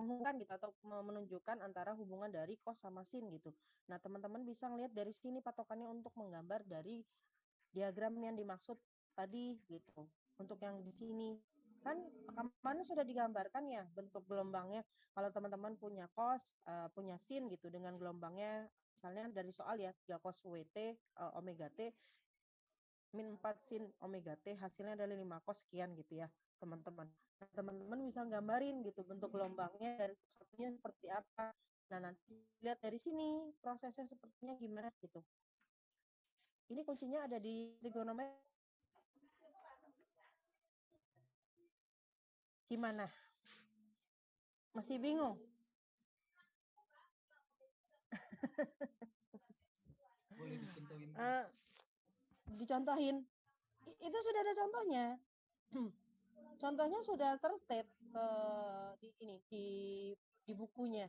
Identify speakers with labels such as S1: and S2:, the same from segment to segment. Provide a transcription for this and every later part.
S1: menghubungkan gitu atau menunjukkan antara hubungan dari cos sama sin gitu. Nah, teman-teman bisa ngelihat dari sini patokannya untuk menggambar dari diagram yang dimaksud tadi gitu. Untuk yang di sini kan kemana sudah digambarkan ya bentuk gelombangnya. Kalau teman-teman punya cos, punya sin gitu dengan gelombangnya, misalnya dari soal ya 3 cos WT omega T min 4 sin omega T hasilnya adalah 5 cos sekian gitu ya teman-teman. Nah, teman-teman bisa gambarin gitu bentuk gelombangnya dari satunya seperti apa. Nah, nanti lihat dari sini prosesnya sepertinya gimana gitu. Ini kuncinya ada di trigonometri. Gimana? Masih bingung?
S2: Boleh dicontohin.
S1: Dicontohin. Itu sudah ada contohnya. Contohnya sudah terstate di ini di bukunya.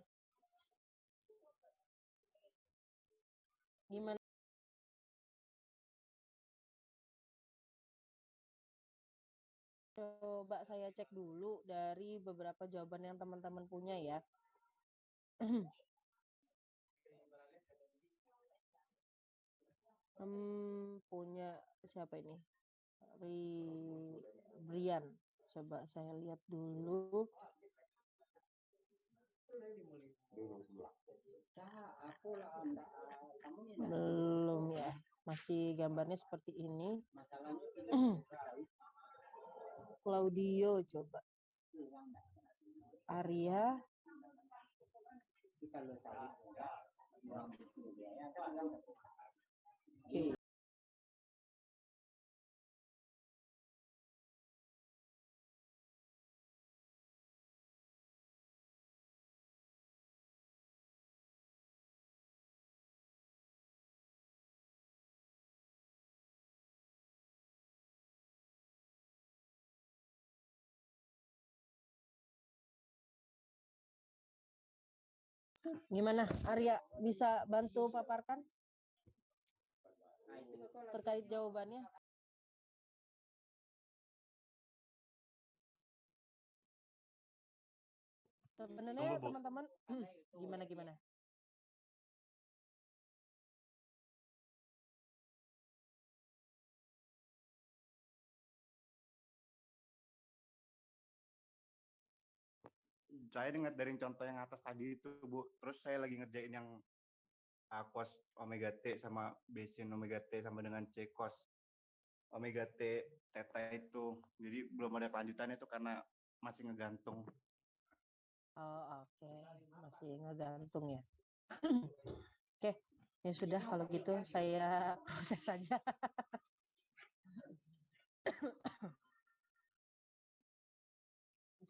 S1: Gimana? Coba saya cek dulu dari beberapa jawaban yang teman-teman punya ya. Punya siapa ini? Brian. Coba saya lihat dulu. Belum ya. Masih gambarnya seperti ini. Claudio coba. Arya. Oke. Gimana Arya, bisa bantu paparkan terkait jawabannya? Sebenarnya teman-teman gimana?
S3: Saya dengar dari contoh yang atas tadi itu, Bu. Terus saya lagi ngerjain yang cos omega T sama B sin omega T sama dengan C cos omega T theta itu. Jadi belum ada kelanjutannya itu karena masih ngegantung.
S1: Oh, oke. Masih ngegantung ya. Oke, ya sudah kalau gitu saya proses saja.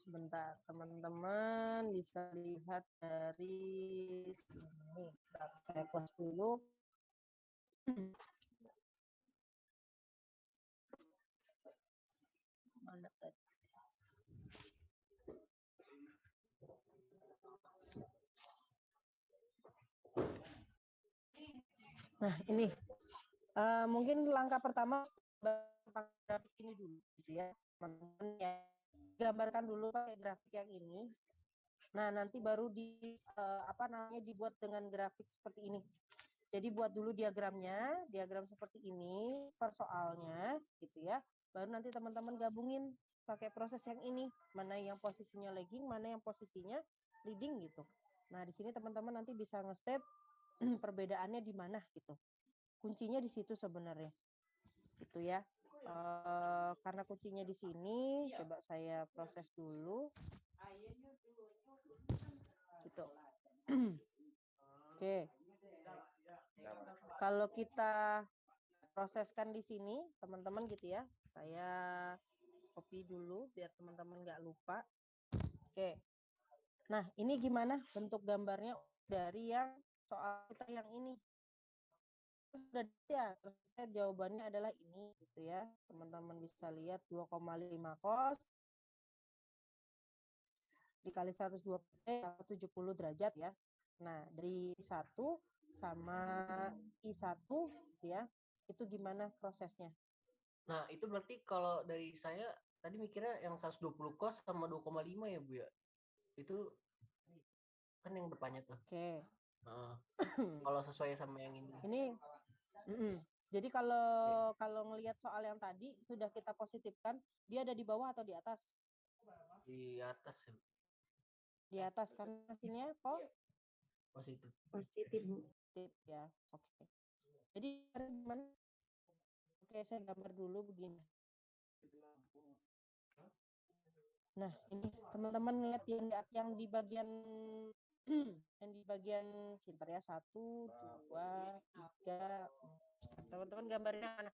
S1: Sebentar, teman-teman bisa lihat dari sini. Saya close dulu. Mana tadi? Nah, ini mungkin langkah pertama pakai grafik ini dulu gitu ya, teman-teman ya. Gambarkan dulu pakai grafik yang ini. Nah, nanti baru dibuat dengan grafik seperti ini. Jadi buat dulu diagramnya, diagram seperti ini per soalnya gitu ya. Baru nanti teman-teman gabungin pakai proses yang ini, mana yang posisinya lagging, mana yang posisinya leading gitu. Nah, di sini teman-teman nanti bisa nge-state perbedaannya di mana gitu. Kuncinya di situ sebenarnya. Gitu ya. Karena kuncinya di sini, coba saya proses dulu. Gitu. Oke. Kalau kita proseskan di sini, teman-teman gitu ya. Saya copy dulu biar teman-teman nggak lupa. Oke. Nah, ini gimana bentuk gambarnya dari yang soal kita yang ini? Sudah ya, terus jawabannya adalah ini gitu ya. Teman-teman bisa lihat 2,5 cos dikali 120 70 derajat ya. Nah, dari 1 sama I1 ya. Itu gimana prosesnya?
S2: Nah, itu berarti kalau dari saya tadi mikirnya yang 120 cos sama 2,5 ya, Bu ya. Itu kan yang depannya tuh.
S1: Oke.
S2: Nah, kalau sesuai sama yang ini
S1: Ini jadi kalau ngelihat soal yang tadi sudah kita positifkan, dia ada di bawah atau di atas?
S2: di atas ya,
S1: Di atas karena hasilnya
S2: positif.
S1: positif ya. Oke. Jadi gimana? Oke, saya gambar dulu begini. Nah, ini teman-teman lihat yang di bagian yang di bagian sebentar ya, 1, 2, 3. Teman-teman gambarnya mana?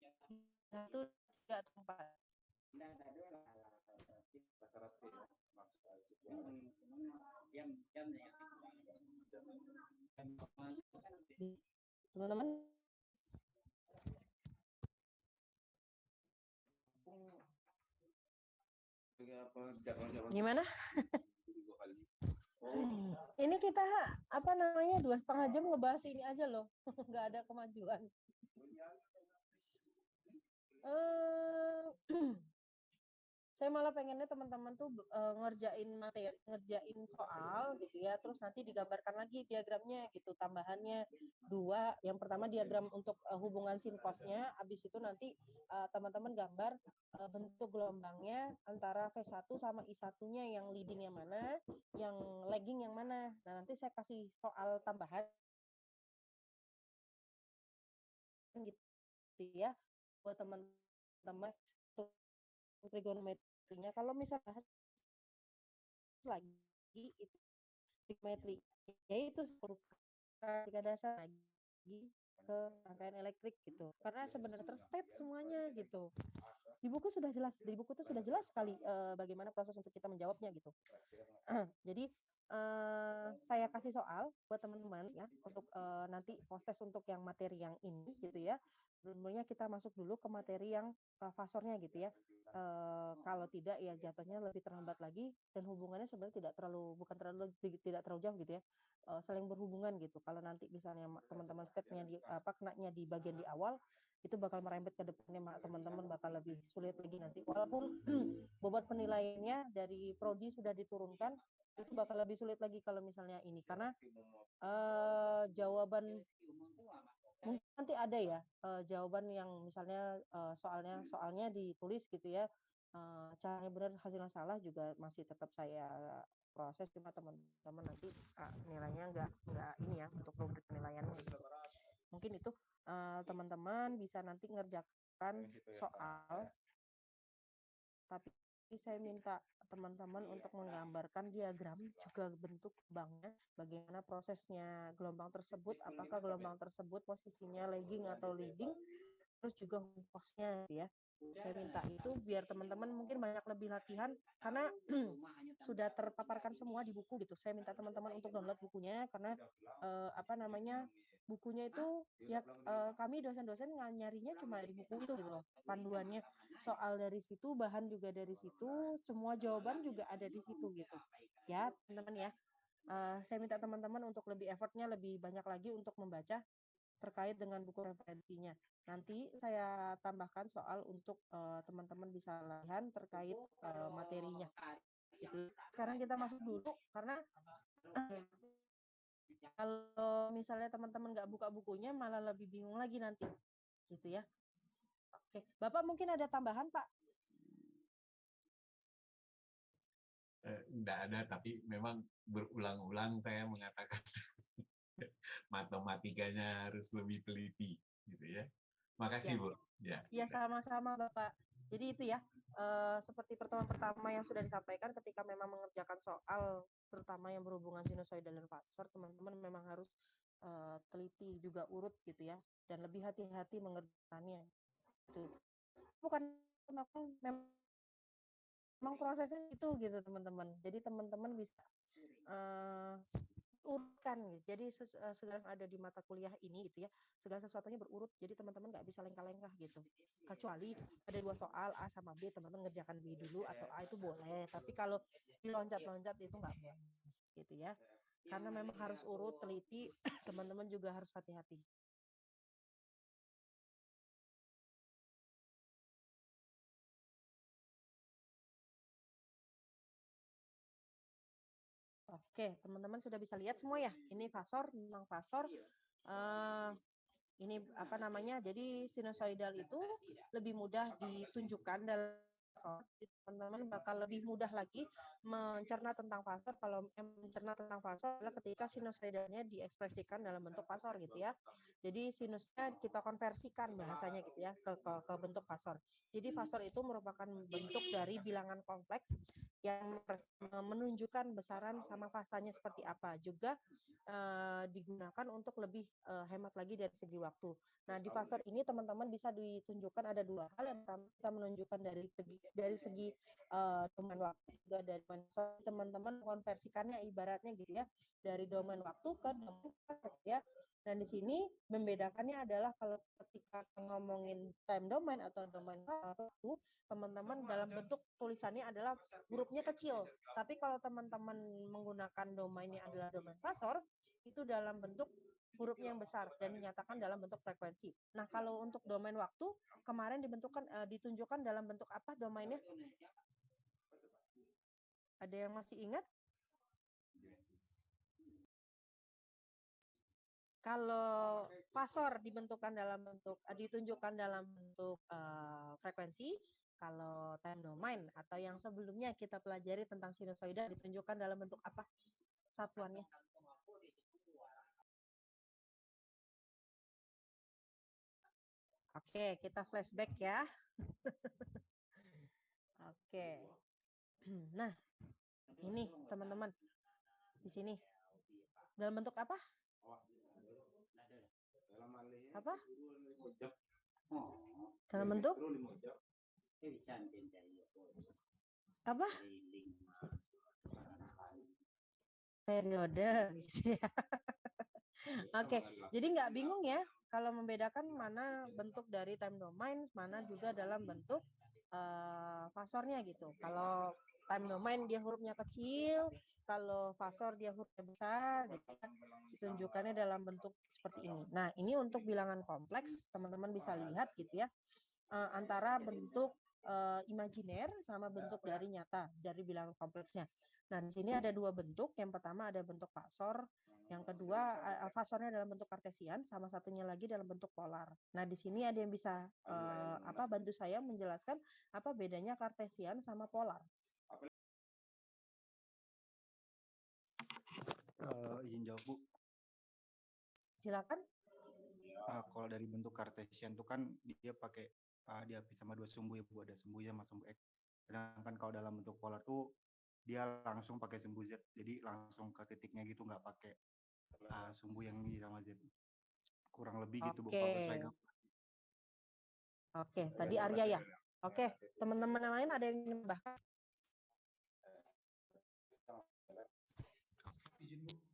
S1: 1, 3, 4. Teman-teman gimana? Ini kita apa namanya 2,5 jam ngebahas ini aja loh, nggak ada kemajuan. Saya malah pengennya teman-teman tuh ngerjain materi, ngerjain soal gitu ya, terus nanti digambarkan lagi diagramnya gitu, tambahannya 2. Yang pertama diagram untuk hubungan sinkosnya, habis itu nanti teman-teman gambar bentuk gelombangnya antara V1 sama I1-nya, yang leading yang mana, yang lagging yang mana. Nah, nanti saya kasih soal tambahan gitu ya buat teman-teman untuk trigonometrinya. Kalau misalnya bahas lagi itu trigonometri, yaitu 10 kali dasar lagi ke rangkaian elektrik gitu. Karena sebenarnya terstate semuanya gitu. Di buku sudah jelas, di buku itu sudah jelas sekali bagaimana proses untuk kita menjawabnya gitu. Jadi saya kasih soal buat teman-teman ya untuk nanti post test untuk yang materi yang ini gitu ya. Sebelumnya kita masuk dulu ke materi yang fasornya gitu ya. Kalau tidak ya jatuhnya lebih terlambat lagi, dan hubungannya sebenarnya tidak terlalu jauh gitu ya. Saling berhubungan gitu. Kalau nanti misalnya teman-teman stepnya kenanya di bagian di awal, itu bakal merembet ke depannya, teman-teman bakal lebih sulit lagi nanti. Walaupun bobot penilaiannya dari prodi sudah diturunkan, itu bakal lebih sulit lagi kalau misalnya ini, karena jawaban mungkin nanti ada ya jawaban yang misalnya soalnya ditulis gitu ya, caranya benar hasilnya salah juga masih tetap saya proses, cuma teman-teman nanti nilainya nggak ini ya untuk rubrik penilaiannya gitu. Mungkin itu teman-teman bisa nanti ngerjakan soal, tapi saya minta teman-teman untuk menggambarkan diagram juga bentuk gelombangnya, bagaimana prosesnya gelombang tersebut, apakah gelombang tersebut posisinya lagging atau leading, terus juga hempasnya ya. Saya minta itu biar teman-teman mungkin banyak lebih latihan, karena sudah terpaparkan semua di buku gitu. Saya minta teman-teman untuk download bukunya, karena bukunya itu ya kami dosen-dosen nyarinya cuma di buku itu gitu loh, panduannya, soal dari situ, bahan juga dari situ, semua jawaban juga ada di situ gitu ya teman-teman ya. Saya minta teman-teman untuk lebih effortnya lebih banyak lagi untuk membaca terkait dengan buku referensinya. Nanti saya tambahkan soal untuk teman-teman bisa latihan terkait materinya gitu. Sekarang kita masuk dulu, karena kalau misalnya teman-teman nggak buka bukunya malah lebih bingung lagi nanti gitu ya. Oke, Bapak mungkin ada tambahan, Pak?
S4: Enggak ada, tapi memang berulang-ulang saya mengatakan matematikanya harus lebih teliti gitu ya. Makasih
S1: Ya.
S4: Bu. Ya.
S1: Ya, sama-sama Bapak. Jadi itu ya, seperti pertemuan pertama yang sudah disampaikan, ketika memang mengerjakan soal terutama yang berhubungan sinusoidal dan fasor, teman-teman memang harus teliti juga urut gitu ya, dan lebih hati-hati mengerjakannya. Itu bukan memang prosesnya itu gitu teman-teman. Jadi teman-teman bisa urutkan gitu. Jadi segala yang ada di mata kuliah ini gitu ya, segala sesuatunya berurut. Jadi teman-teman nggak bisa lengkah-lengkah gitu. Kecuali ada 2 soal A sama B, teman-teman ngerjakan B dulu atau A itu boleh. Tapi kalau diloncat-loncat itu nggak boleh gitu ya. Karena memang harus urut, teliti, teman-teman juga harus hati-hati. Oke, teman-teman sudah bisa lihat semua ya. Ini fasor, tentang fasor. Ini apa namanya? Jadi sinusoidal itu lebih mudah ditunjukkan dalam fasor. Teman-teman bakal lebih mudah lagi mencerna tentang fasor. Kalau mencerna tentang fasor adalah ketika sinusoidalnya diekspresikan dalam bentuk fasor gitu ya. Jadi sinusnya kita konversikan bahasanya gitu ya ke bentuk fasor. Jadi fasor itu merupakan bentuk dari bilangan kompleks yang menunjukkan besaran sama fasanya seperti apa. Juga digunakan untuk lebih hemat lagi dari segi waktu. Nah, di fasor ini teman-teman bisa ditunjukkan ada dua hal. Yang pertama kita menunjukkan dari segi domain waktu, juga dari teman-teman konversikannya ibaratnya gitu ya, dari domain waktu ke domain fasor ya. Dan di sini membedakannya adalah kalau ketika ngomongin time domain atau domain waktu, teman-teman dalam bentuk tulisannya adalah hurufnya kecil. Tapi kalau teman-teman menggunakan domainnya adalah domain fasor, itu dalam bentuk hurufnya yang besar dan dinyatakan dalam bentuk frekuensi. Nah, kalau untuk domain waktu kemarin ditunjukkan dalam bentuk apa domainnya? Ada yang masih ingat? Kalau fasor ditunjukkan dalam bentuk frekuensi, kalau time domain atau yang sebelumnya kita pelajari tentang sinusoida ditunjukkan dalam bentuk apa satuannya? Oke, kita flashback ya. Oke. Nah, ini teman-teman di sini dalam bentuk apa? Apa? Dalam bentuk apa? Periode. Oke, jadi nggak bingung ya kalau membedakan mana bentuk dari time domain, mana juga dalam bentuk fasornya gitu. Kalau time domain dia hurufnya kecil, kalau fasor dia hurufnya besar, gitu kan. Ditunjukkannya dalam bentuk seperti ini. Nah, ini untuk bilangan kompleks, teman-teman bisa lihat gitu ya, antara bentuk imajiner sama bentuk dari nyata dari bilangan kompleksnya. Nah, di sini ada dua bentuk. Yang pertama ada bentuk fasor, yang kedua fasornya dalam bentuk kartesian, sama satunya lagi dalam bentuk polar. Nah, di sini ada yang bisa bantu saya menjelaskan apa bedanya kartesian sama polar.
S3: Izin jawab, Bu.
S1: Silakan.
S3: Kalau dari bentuk kartesian itu kan dia pakai diapit sama dua sumbu ya, Bu. Ada sumbu Y sama sumbu X. Sedangkan kalau dalam bentuk polar tuh dia langsung pakai sumbu Z. Jadi langsung ke titiknya gitu, nggak pakai sumbu yang Y sama Z. Kurang lebih gitu, Bu. Kalau saya
S1: Oke, tadi Arya ya. Oke, teman-teman yang lain ada yang ingin bahas?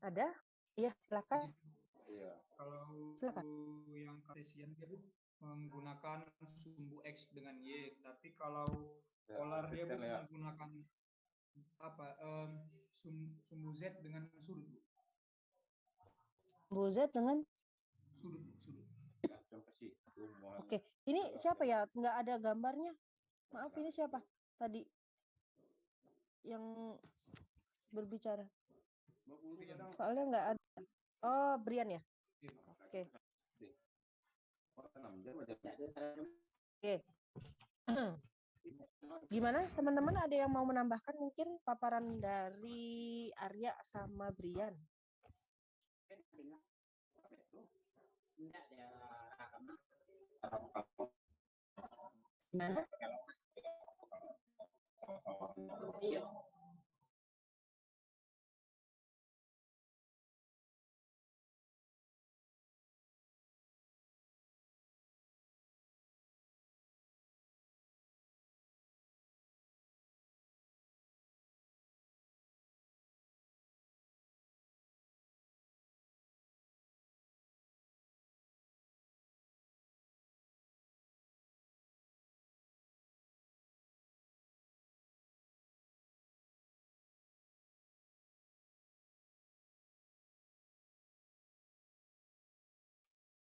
S1: Ada? Iya, silakan.
S5: Kalau
S1: Silakan.
S5: yang kartesian dia menggunakan sumbu X dengan Y, tapi kalau polar dia menggunakan apa sumbu Z dengan sudut.
S1: Sumbu Z dengan
S5: sudut.
S1: Oke, ini siapa ya? Nggak ada gambarnya. Maaf, ini siapa tadi yang berbicara? Soalnya nggak ada. Oh, Brian ya? Oke. Oke. Gimana teman-teman, ada yang mau menambahkan mungkin paparan dari Arya sama Brian? Gimana?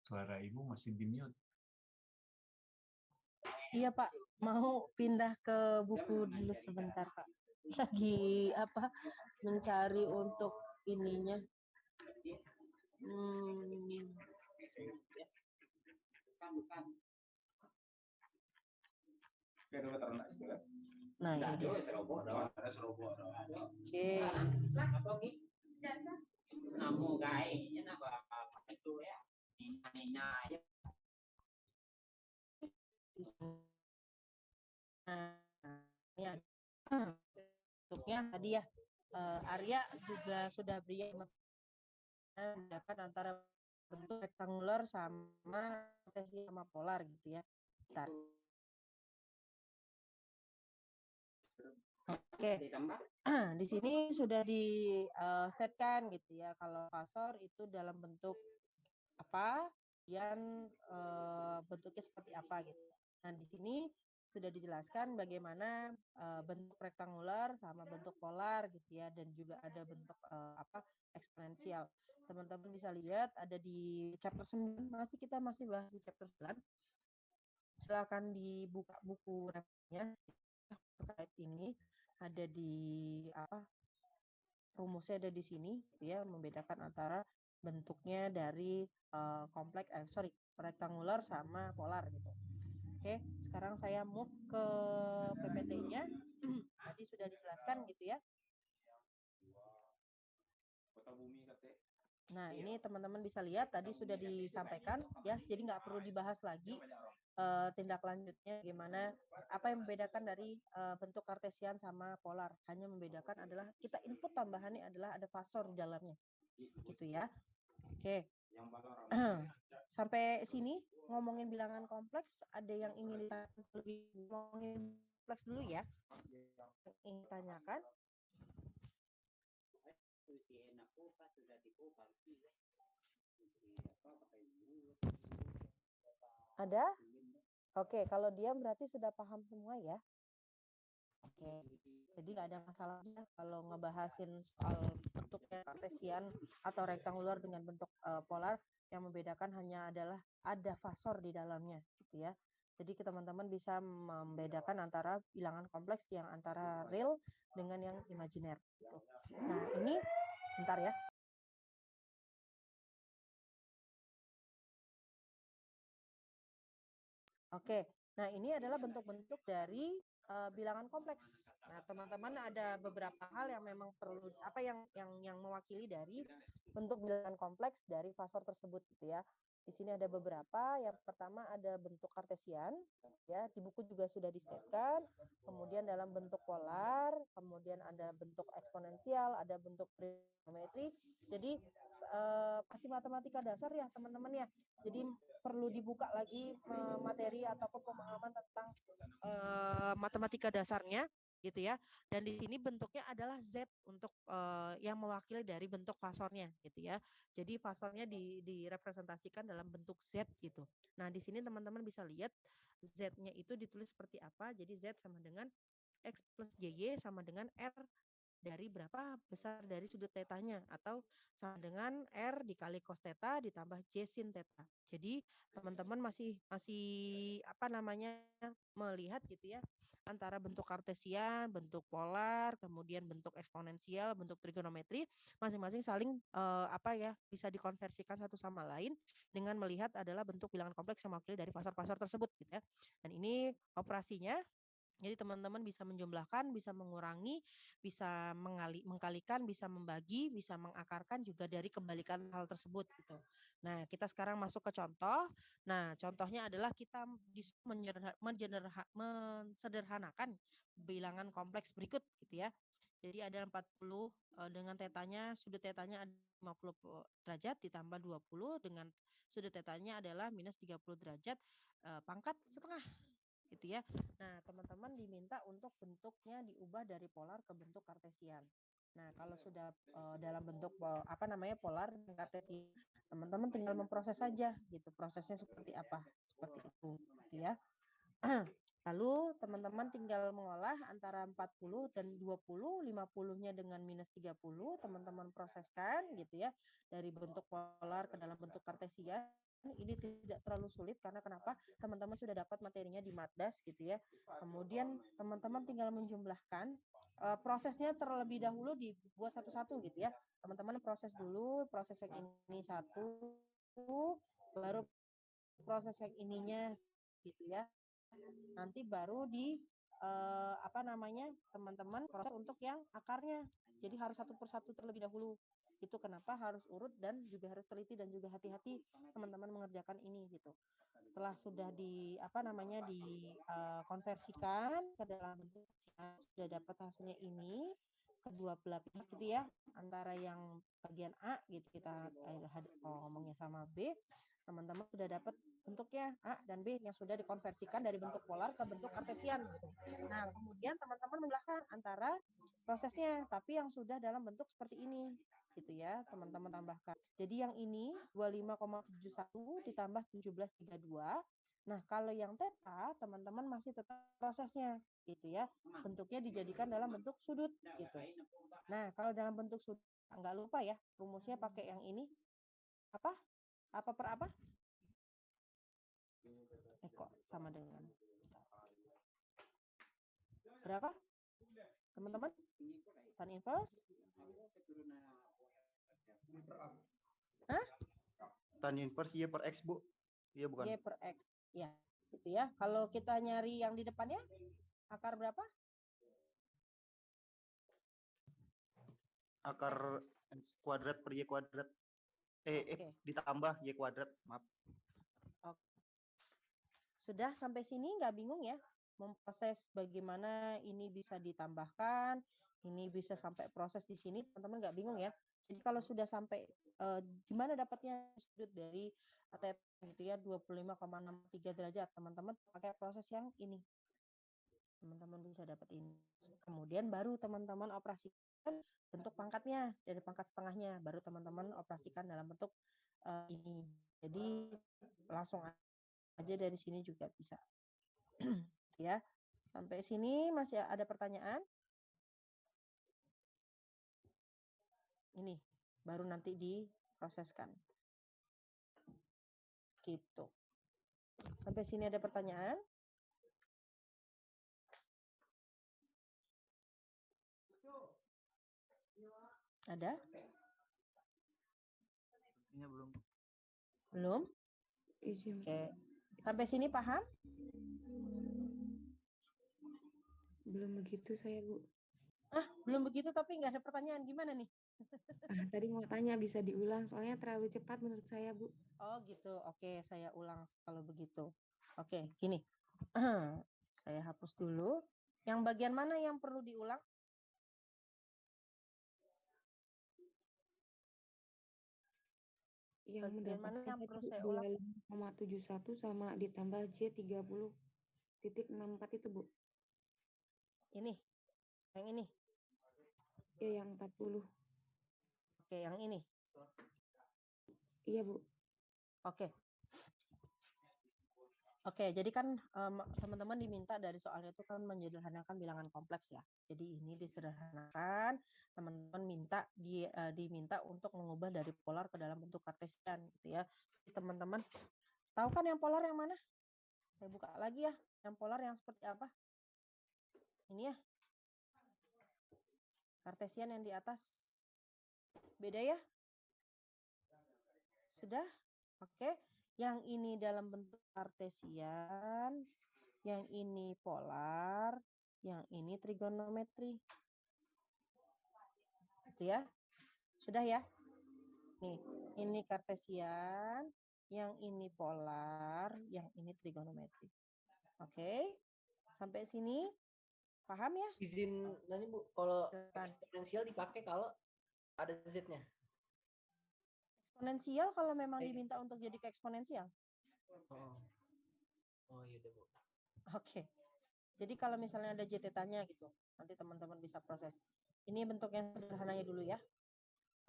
S4: Suara Ibu masih di-mute.
S1: Iya Pak, mau pindah ke buku dulu sebentar Pak. lagi apa mencari untuk ininya. Nah, ini dia. Oke. Nah, ini ada bentuknya tadi ya. Arya juga sudah beri membedakan antara bentuk rektangular sama kartesian sama polar gitu ya. Bentar. Oke, di sini sudah di statekan gitu ya. Kalau fasor itu dalam bentuk apa, yang bentuknya seperti apa gitu. Nah, di sini sudah dijelaskan bagaimana bentuk rektangular sama bentuk polar gitu ya, dan juga ada bentuk apa eksponensial. Teman-teman bisa lihat ada di chapter 9, kita masih bahas di chapter 9. Silakan dibuka buku referensinya terkait ini, ada di apa rumusnya ada di sini gitu ya, membedakan antara bentuknya dari rektangular sama polar gitu. Oke, sekarang saya move ke PPT-nya. Tadi sudah dijelaskan gitu ya. Nah, ini teman-teman bisa lihat tadi sudah disampaikan ya, jadi nggak perlu dibahas lagi tindak lanjutnya gimana, apa yang membedakan dari bentuk kartesian sama polar. Hanya membedakan adalah kita input tambahannya adalah ada fasor di dalamnya, gitu ya. Oke, sampai sini ngomongin bilangan kompleks, ada yang ingin lebih ngomongin kompleks dulu ya, ingin tanyakan? Ada? Oke, kalau diam berarti sudah paham semua ya. Oke, jadi nggak ada masalahnya kalau ngebahasin soal bentuknya kartesian atau rektangular dengan bentuk polar. Yang membedakan hanya adalah ada fasor di dalamnya, gitu ya. Jadi teman-teman bisa membedakan antara bilangan kompleks yang antara real dengan yang imajiner. Gitu. Nah, ini bentar ya. Oke, nah ini adalah bentuk-bentuk dari bilangan kompleks. Nah, teman-teman ada beberapa hal yang memang perlu yang mewakili dari bentuk bilangan kompleks dari fasor tersebut gitu ya. Di sini ada beberapa. Yang pertama ada bentuk kartesian, ya di buku juga sudah disebutkan. Kemudian dalam bentuk polar, kemudian ada bentuk eksponensial, ada bentuk trigonometri. Jadi pasti matematika dasar ya teman-teman ya. Jadi perlu dibuka lagi materi ataupun pemahaman tentang matematika dasarnya gitu ya. Dan di sini bentuknya adalah Z untuk yang mewakili dari bentuk fasornya gitu ya. Jadi fasornya direpresentasikan dalam bentuk Z gitu. Nah, di sini teman-teman bisa lihat Z-nya itu ditulis seperti apa. Jadi Z sama dengan X plus JY sama dengan R dari berapa besar dari sudut tetanya, atau sama dengan R dikali cos theta ditambah J sin theta. Jadi teman-teman masih apa namanya melihat gitu ya antara bentuk kartesian, bentuk polar, kemudian bentuk eksponensial, bentuk trigonometri, masing-masing saling apa ya bisa dikonversikan satu sama lain dengan melihat adalah bentuk bilangan kompleks yang mewakili dari fasor-fasor tersebut gitu ya. Dan ini operasinya. Jadi teman-teman bisa menjumlahkan, bisa mengurangi, bisa mengkalikan, bisa membagi, bisa mengakarkan juga dari kebalikan hal tersebut gitu. Nah, kita sekarang masuk ke contoh. Nah, contohnya adalah kita mensederhanakan bilangan kompleks berikut gitu ya. Jadi ada 40 dengan tetanya, sudut tetanya ada 50 derajat ditambah 20 dengan sudut tetanya adalah minus 30 derajat pangkat setengah gitu ya. Nah, teman-teman diminta untuk bentuknya diubah dari polar ke bentuk kartesian. Nah, kalau sudah dalam bentuk apa namanya polar dan kartesian, teman-teman tinggal memproses saja gitu. Prosesnya seperti apa? Seperti itu gitu ya. Lalu teman-teman tinggal mengolah antara 40 dan 20, 50-nya dengan minus 30, teman-teman proseskan gitu ya, dari bentuk polar ke dalam bentuk kartesian. ini tidak terlalu sulit karena kenapa? Teman-teman sudah dapat materinya di Matdas gitu ya. Kemudian teman-teman tinggal menjumlahkan, prosesnya terlebih dahulu dibuat satu-satu gitu ya. Teman-teman proses dulu, proses yang ini satu, baru proses yang ininya gitu ya. Nanti baru teman-teman proses untuk yang akarnya. Jadi harus satu persatu terlebih dahulu. Itu kenapa harus urut dan juga harus teliti dan juga hati-hati teman-teman mengerjakan ini gitu. Setelah sudah konversikan ke dalam bentuk sudah dapat hasilnya ini, kedua belah pihak gitu ya, antara yang bagian A gitu kita ngomongnya sama B, teman-teman sudah dapat bentuknya A dan B yang sudah dikonversikan dari bentuk polar ke bentuk kartesian gitu. Nah, kemudian teman-teman membelahkan antara prosesnya tapi yang sudah dalam bentuk seperti ini gitu ya, teman-teman tambahkan. Jadi yang ini 25,71 ditambah 17,32. Nah, kalau yang theta teman-teman masih tetap prosesnya gitu ya. Bentuknya dijadikan dalam bentuk sudut gitu. Nah, kalau dalam bentuk sudut nggak lupa ya, rumusnya pakai yang ini. Apa? Apa per apa? Kok sama dengan berapa? Teman-teman? Tan inverse? Hah?
S3: Tan inverse Y per X, Bu. Iya bukan?
S1: Y per X. Ya, gitu ya. Kalau kita nyari yang di depannya, akar berapa?
S3: Akar X kuadrat per Y kuadrat.
S1: Oke.
S3: Ditambah Y kuadrat, maaf.
S1: Sudah sampai sini nggak bingung ya? Memproses bagaimana ini bisa ditambahkan, ini bisa sampai proses di sini, teman-teman nggak bingung ya? Jadi kalau sudah sampai gimana dapatnya sudut dari theta gitu ya 25,63 derajat, teman-teman pakai proses yang ini. Teman-teman bisa dapat ini. Kemudian baru teman-teman operasikan bentuk pangkatnya dari pangkat setengahnya, baru teman-teman operasikan dalam bentuk ini. Jadi langsung aja dari sini juga bisa. Ya. Sampai sini masih ada pertanyaan? Ini baru nanti diproseskan. Gitu. Sampai sini ada pertanyaan? Ada?
S2: Belum.
S1: Belum? Oke. Sampai sini paham?
S6: Belum begitu saya, Bu.
S1: Belum begitu tapi nggak ada pertanyaan. Gimana nih?
S6: Tadi mau tanya bisa diulang soalnya terlalu cepat menurut saya, Bu.
S1: Oh gitu. Oke, saya ulang kalau begitu. Oke, gini. Saya hapus dulu. Yang bagian mana yang perlu diulang?
S6: Yang
S1: Bagian mana yang perlu saya ulang?
S6: 25,71 sama ditambah J 30,64 itu, Bu.
S1: Ini. Yang ini.
S6: Ya, yang 40.
S1: Oke, yang ini.
S6: Iya, Bu.
S1: Oke. Oke, jadi kan teman-teman diminta dari soalnya itu kan menyederhanakan bilangan kompleks ya. Jadi ini disederhanakan, teman-teman diminta untuk mengubah dari polar ke dalam bentuk kartesian gitu ya. Teman-teman tahu kan yang polar yang mana? Saya buka lagi ya, yang polar yang seperti apa? Ini ya. Kartesian yang di atas. Beda ya? Sudah? Oke. Yang ini dalam bentuk kartesian, yang ini polar, yang ini trigonometri. Itu ya. Sudah ya? Nih, ini kartesian, yang ini polar, yang ini trigonometri. Oke. Sampai sini paham ya?
S2: Izin nanti Bu, kalau eksponensial dipakai kalau ada z-nya.
S1: Eksponensial kalau memang diminta untuk jadi ke eksponensial.
S2: Oh iya deh Bu.
S1: Oke. Jadi kalau misalnya ada JT-nya gitu, nanti teman-teman bisa proses. Ini bentuk yang sederhananya dulu ya.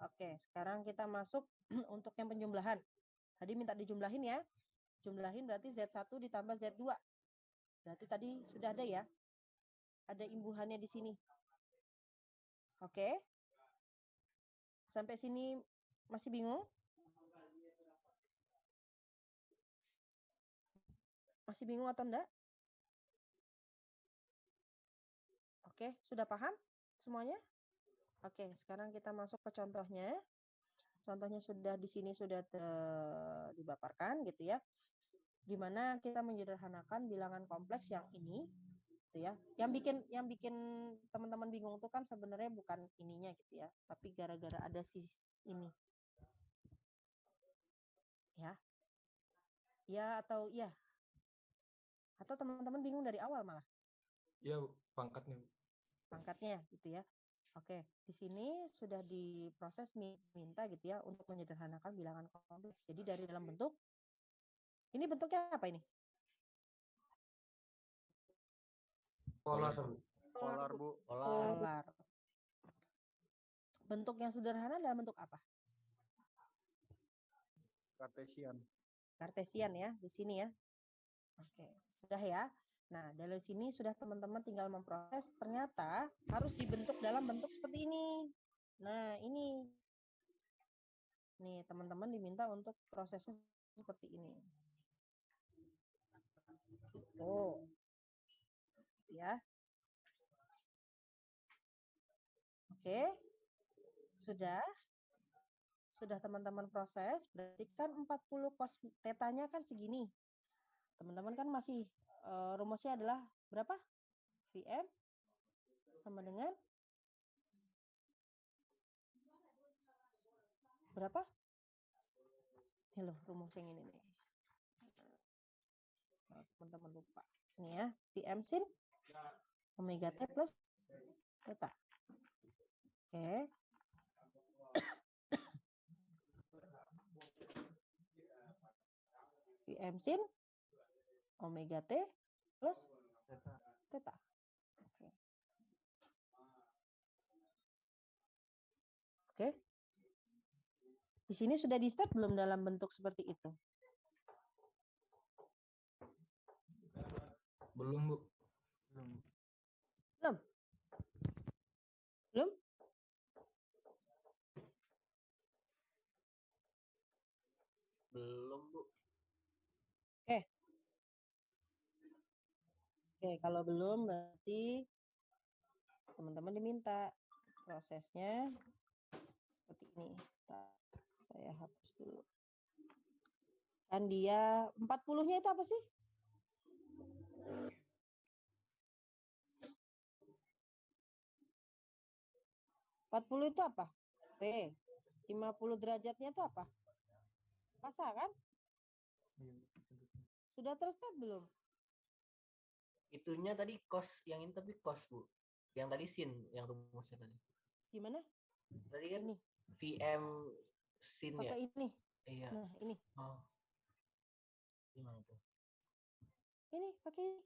S1: Oke, sekarang kita masuk untuk yang penjumlahan. Tadi minta dijumlahin ya. Jumlahin berarti Z1 ditambah Z2. Berarti tadi sudah ada ya. Ada imbuhannya di sini. Oke. Sampai sini masih bingung? Masih bingung atau enggak? Oke, sudah paham semuanya? Oke, sekarang kita masuk ke contohnya. Contohnya sudah di sini sudah dipaparkan gitu ya. Gimana kita menyederhanakan bilangan kompleks yang ini gitu ya. Yang bikin teman-teman bingung itu kan sebenarnya bukan ininya gitu ya, tapi gara-gara ada ini. Ya. Ya atau iya. Atau teman-teman bingung dari awal malah.
S7: Iya, Bu, pangkatnya.
S1: Pangkatnya gitu ya. Oke, di sini sudah diproses minta gitu ya untuk menyederhanakan bilangan kompleks. Jadi dari dalam bentuk, ini bentuknya apa ini?
S7: Polar, Bu.
S3: Polar, Bu.
S1: Polar. Bentuk yang sederhana dalam bentuk apa?
S3: Kartesian.
S1: Kartesian ya, di sini ya. Oke, sudah ya. Nah, dari sini sudah teman-teman tinggal memproses, ternyata harus dibentuk dalam bentuk seperti ini. Nah, ini. Nih, teman-teman diminta untuk prosesnya seperti ini. Tuh. Ya. Oke. Sudah teman-teman proses, berarti kan 40 cos tetanya kan segini. Teman-teman kan masih rumusnya adalah berapa? VM sama dengan berapa? Ini loh rumus yang ini nih. Teman-teman lupa. Ini ya, VM sin omega T plus theta. Oke. VM sin omega T plus theta. Oke. Oke. Di sini sudah di-step belum dalam bentuk seperti itu?
S7: Belum, Bu.
S1: Belum? Belum?
S2: Belum, Bu.
S1: Oke. Oke, kalau belum berarti teman-teman diminta prosesnya seperti ini. Saya hapus dulu. Kan dia 40-nya itu apa sih? Itu apa? P. 50 derajatnya itu apa? Masa kan? Sudah terstep belum?
S2: Itunya tadi cos, yang ini tapi cos, Bu. Yang tadi sin, yang rumusnya tadi.
S1: Gimana?
S2: Tadi kan
S1: Ini.
S2: VM sin ya?
S1: Pakai ini.
S2: Iya.
S1: Nah, ini.
S2: Oh. Gimana tuh?
S1: Ini pakai ini.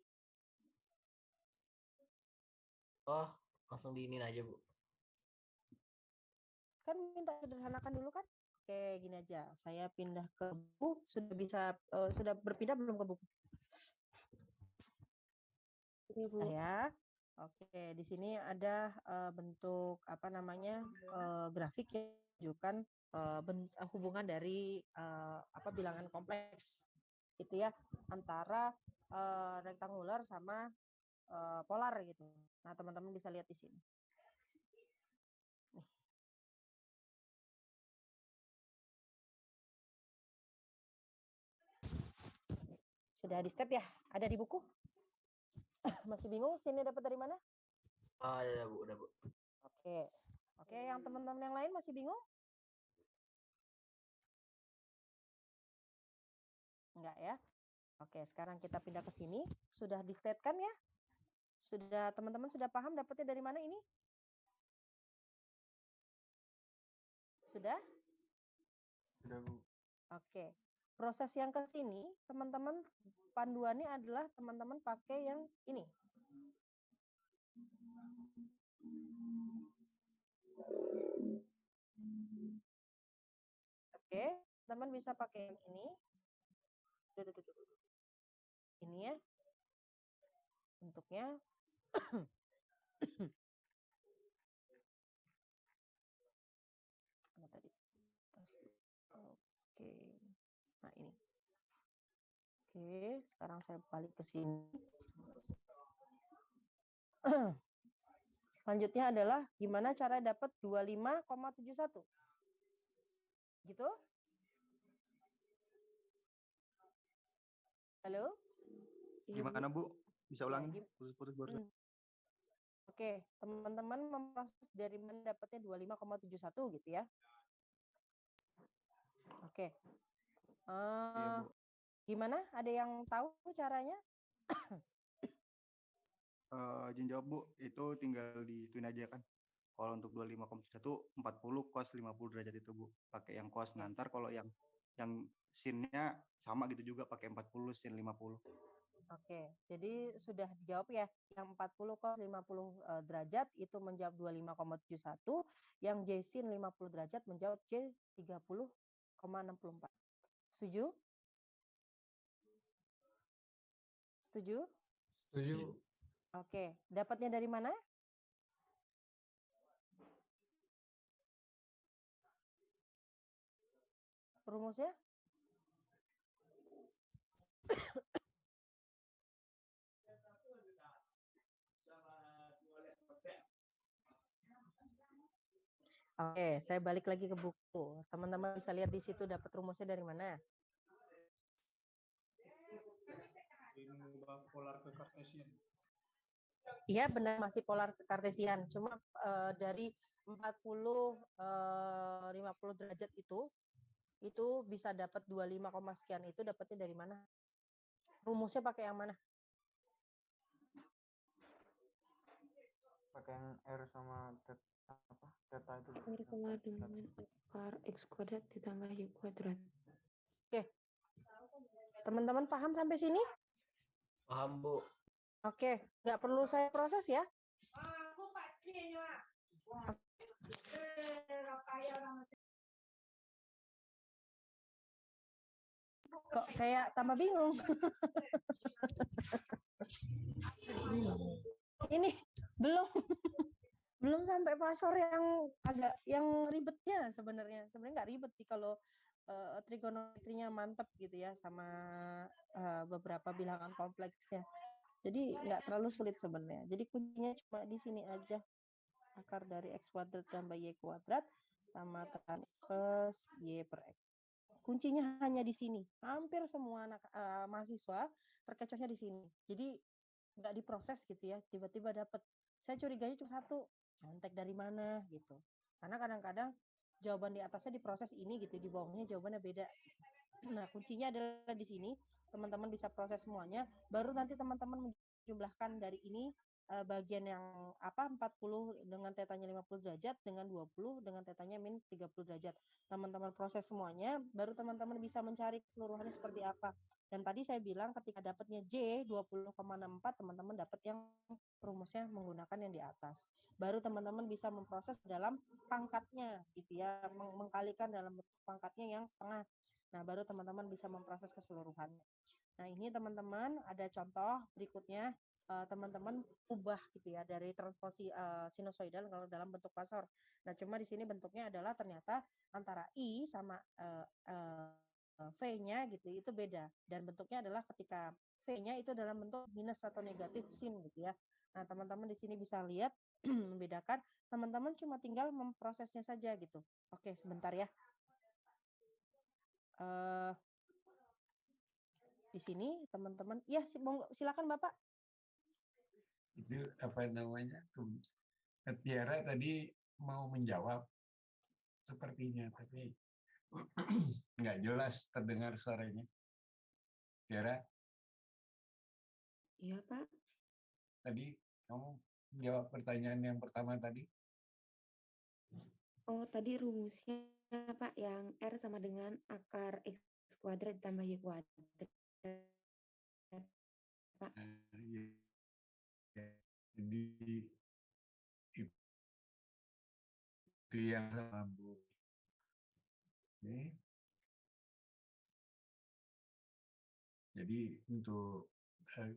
S2: Oh, langsung diinin aja, Bu.
S1: Kan minta sederhanakan dulu kan? Oke, gini aja. Saya pindah ke buku, sudah berpindah belum ke buku?
S6: Iya, Bu.
S1: Ya. Oke, di sini ada bentuk apa namanya grafik yang menunjukkan hubungan dari apa bilangan kompleks gitu ya antara rektangular sama polar gitu. Nah, teman-teman bisa lihat di sini. Nih. Sudah di step ya? Ada di buku? Masih bingung sini dapat dari mana?
S2: Oh, udah, Bu, udah, Bu.
S1: Oke. Oke, yang teman-teman yang lain masih bingung? Enggak ya? Oke, sekarang kita pindah ke sini. Sudah di-state-kan ya? Sudah teman-teman sudah paham dapatnya dari mana ini? Sudah?
S7: Sudah, Bu.
S1: Oke. Proses yang ke sini, teman-teman panduannya adalah teman-teman pakai yang ini. Oke, teman bisa pakai yang ini. Ini ya. Bentuknya. Mana tadi? Oke. Nah, ini. Oke, sekarang saya balik ke sini. Selanjutnya adalah gimana cara dapat 25,71. Gitu? Halo?
S6: Iya, Bu.
S3: Gimana Bu? Bisa
S1: Ya,
S3: ulangi? Putus-putus barusan.
S1: Oke, teman-teman memproses dari mana dapatnya 25,71 gitu ya. Oke.
S3: Iya Bu.
S1: Gimana? Ada yang tahu caranya?
S3: Izin jawab Bu, itu tinggal dituin aja kan. Kalau untuk 25,1 40 cos 50 derajat itu Bu. Pakai yang cos. Nah, ntar kalau yang sin-nya sama gitu juga pakai 40 sin 50.
S1: Oke, jadi sudah dijawab ya. Yang 40 cos 50 derajat itu menjawab 25,71, yang J sin 50 derajat menjawab J 30,64. Setuju? Setuju?
S7: Setuju, Bu.
S1: Oke, dapatnya dari mana? Rumusnya? Oke, saya balik lagi ke buku. Teman-teman bisa lihat di situ dapat rumusnya dari mana?
S5: Mengubah polar ke Cartesian.
S1: Iya, benar masih polar kartesian. Cuma dari 40 50 derajat itu bisa dapat 25, sekian itu dapatnya dari mana? Rumusnya pakai yang mana?
S7: Pakai yang R sama theta itu.
S6: R sama dengan akar X kuadrat ditambah Y kuadrat.
S1: Oke. Teman-teman paham sampai sini?
S2: Paham, Bu.
S1: Oke, nggak perlu saya proses ya. Kok kayak tambah bingung. Ini belum sampai pasor yang ribetnya sebenarnya. Sebenarnya nggak ribet sih kalau trigonometrinya mantap gitu ya, sama beberapa bilangan kompleksnya. Jadi nggak terlalu sulit sebenarnya. Jadi kuncinya cuma di sini aja. Akar dari X kuadrat tambah Y kuadrat sama tekan plus Y per X. Kuncinya hanya di sini. Hampir semua anak mahasiswa terkecohnya di sini. Jadi nggak diproses gitu ya. Tiba-tiba dapat. Saya curiganya cuma satu. Contek dari mana gitu. Karena kadang-kadang jawaban di atasnya diproses ini gitu, di bawahnya jawabannya beda. Nah, kuncinya adalah di sini. Teman-teman bisa proses semuanya. Baru nanti teman-teman menjumlahkan dari ini bagian yang 40 dengan tetanya 50 derajat dengan 20 dengan tetanya min 30 derajat. Teman-teman proses semuanya, baru teman-teman bisa mencari keseluruhannya seperti apa. Dan tadi saya bilang ketika dapatnya J 20,64, teman-teman dapat yang rumusnya menggunakan yang di atas. Baru teman-teman bisa memproses dalam pangkatnya gitu ya, mengkalikan dalam bentuk pangkatnya yang setengah. Nah, baru teman-teman bisa memproses keseluruhannya. Nah, ini teman-teman ada contoh berikutnya. Teman-teman ubah gitu ya dari transposisi sinusoidal kalau dalam bentuk pasor. Nah, cuma di sini bentuknya adalah ternyata antara I sama V-nya gitu itu beda, dan bentuknya adalah ketika V-nya itu dalam bentuk minus atau negatif sin gitu ya. Nah, teman-teman di sini bisa lihat membedakan. Teman-teman cuma tinggal memprosesnya saja gitu. Oke, sebentar ya. Di sini teman-teman, ya silakan Bapak.
S4: Itu apa namanya tuh, Tiara tadi mau menjawab sepertinya, tapi nggak jelas terdengar suaranya. Tiara,
S6: Iya, Pak.
S4: tadi kamu jawab pertanyaan yang pertama tadi.
S6: Oh, tadi rumusnya, Pak, yang R sama dengan akar X kuadrat ditambah Y kuadrat. Pak.
S4: Jadi itu yang sama Bu. Oke. Jadi untuk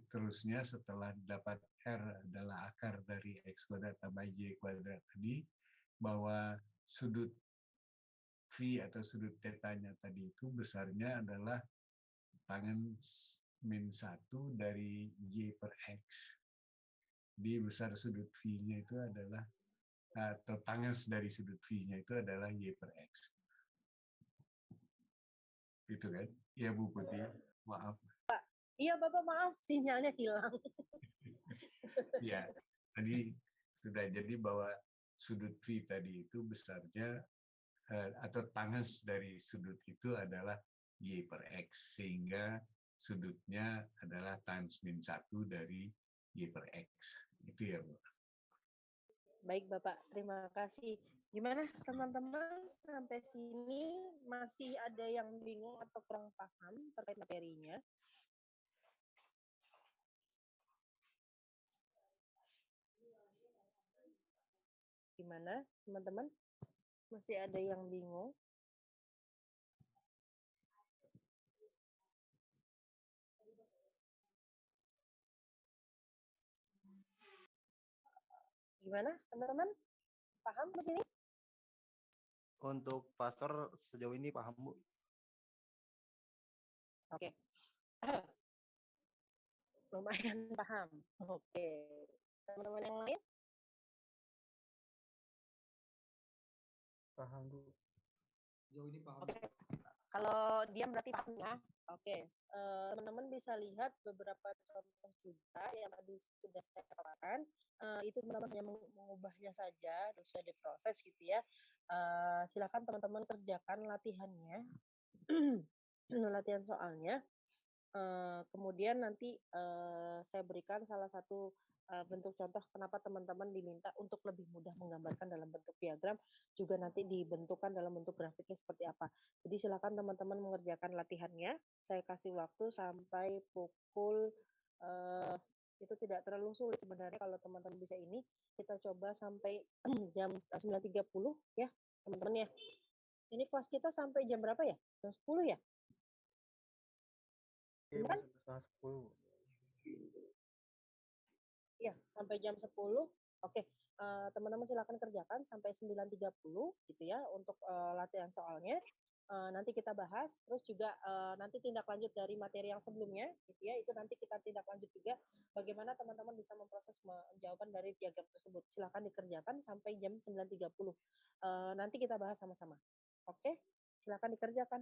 S4: terusnya setelah dapat R adalah akar dari X kuadrat tambah Y kuadrat tadi, bahwa sudut V atau sudut tetanya tadi itu besarnya adalah tangen min 1 dari Y per X. Di besar sudut V-nya itu adalah, atau tangens dari sudut V-nya itu adalah Y per X. Gitu kan? Ya Bu Putih, maaf.
S1: Iya Bapak, maaf sinyalnya hilang.
S4: Ya, tadi sudah jadi bahwa sudut V tadi itu besarnya atau tangens dari sudut itu adalah Y per X, sehingga sudutnya adalah tangens min 1 dari Y per X. Itu ya, Bu.
S1: Baik Bapak, terima kasih. Gimana teman-teman, sampai sini masih ada yang bingung atau kurang paham terkait materinya? Gimana teman-teman? Masih ada yang bingung? Gimana teman-teman? Paham di sini?
S3: Untuk pastor sejauh ini paham Bu.
S1: Oke. Lumayan paham. Oke. Teman-teman yang lain?
S7: Paham Bu.
S5: Jauh ini paham.
S1: Oke. Kalau diam berarti paham ya. Oke. Teman-teman bisa lihat beberapa contoh juga yang tadi sudah saya katakan. Itu teman-teman yang mengubahnya saja, bisa diproses gitu ya. Silakan teman-teman kerjakan latihannya, latihan soalnya. Kemudian nanti saya berikan salah satu bentuk contoh kenapa teman-teman diminta untuk lebih mudah menggambarkan dalam bentuk diagram, juga nanti dibentukkan dalam bentuk grafiknya seperti apa. Jadi silakan teman-teman mengerjakan latihannya. Saya kasih waktu sampai pukul itu tidak terlalu sulit sebenarnya kalau teman-teman bisa ini. Kita coba sampai jam 9.30 ya teman-teman ya. Ini kelas kita sampai jam berapa ya? Jam 10 ya?
S7: Iya,
S1: Benar?
S7: setengah 10.
S1: Ya, sampai jam 10. Oke, teman-teman silakan kerjakan sampai 9.30 gitu ya untuk latihan soalnya. Nanti kita bahas, terus juga nanti tindak lanjut dari materi yang sebelumnya gitu ya. Itu nanti kita tindak lanjut juga bagaimana teman-teman bisa memproses jawaban dari diagram tersebut. Silakan dikerjakan sampai jam 9.30. Nanti kita bahas sama-sama. Oke, silakan dikerjakan.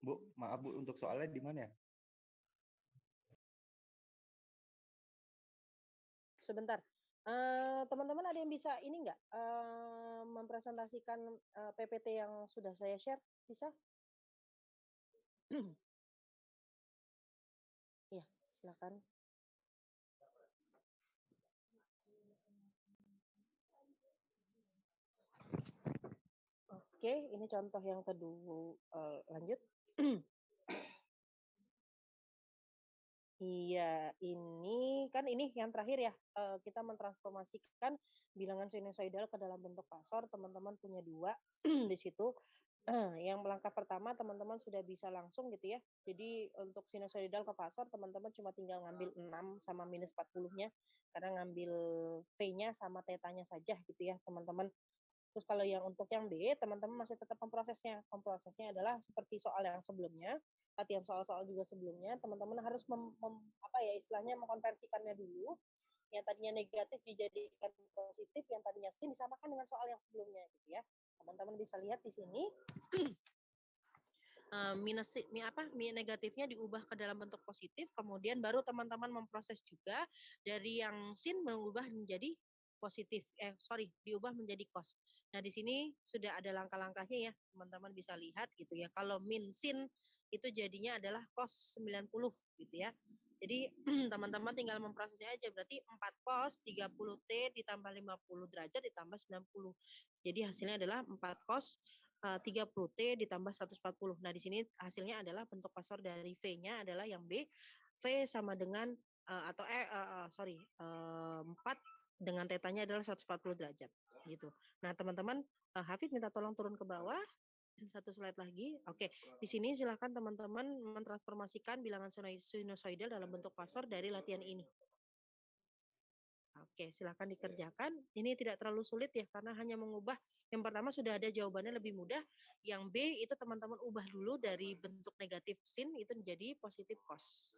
S3: Bu, maaf Bu, untuk soalnya di mana ya?
S1: Sebentar. Teman-teman ada yang bisa ini enggak mempresentasikan PPT yang sudah saya share? Bisa? Iya, silakan. Oke, ini contoh yang kedua. Lanjut. Iya, ini kan ini yang terakhir ya. Kita mentransformasikan bilangan sinusoidal ke dalam bentuk pasor. Teman-teman punya dua di situ. Yang langkah pertama teman-teman sudah bisa langsung gitu ya. Jadi untuk sinusoidal ke pasor teman-teman cuma tinggal ngambil 6 sama minus 40-nya. Karena ngambil P-nya sama tetanya saja gitu ya teman-teman. Terus kalau yang untuk yang B, teman-teman masih tetap memprosesnya. Memprosesnya adalah seperti soal yang sebelumnya, latihan soal-soal juga sebelumnya, teman-teman harus apa ya istilahnya mengkonversikannya dulu. Yang tadinya negatif dijadikan positif, yang tadinya sin disamakan dengan soal yang sebelumnya gitu ya. Teman-teman bisa lihat di sini. Minus negatifnya diubah ke dalam bentuk positif, kemudian baru teman-teman memproses juga dari yang sin mengubah menjadi positif, diubah menjadi cos. Nah di sini sudah ada langkah-langkahnya ya, teman-teman bisa lihat gitu ya. Kalau min sin itu jadinya adalah cos 90 gitu ya. Jadi teman-teman tinggal memprosesnya aja, berarti 4 cos 30T ditambah 50 derajat ditambah 90. Jadi hasilnya adalah 4 cos 30T ditambah 140. Nah, di sini hasilnya adalah bentuk pasor dari V-nya adalah yang B. V sama dengan 4 dengan tetanya adalah 140 derajat gitu. Nah, teman-teman, Hafid minta tolong turun ke bawah. Satu slide lagi. Oke, di sini silakan teman-teman mentransformasikan bilangan sinusoidal dalam bentuk pasor dari latihan ini. Oke, silakan dikerjakan. Ini tidak terlalu sulit ya, karena hanya mengubah. Yang pertama sudah ada jawabannya lebih mudah. Yang B itu teman-teman ubah dulu dari bentuk negatif sin itu menjadi positif cos.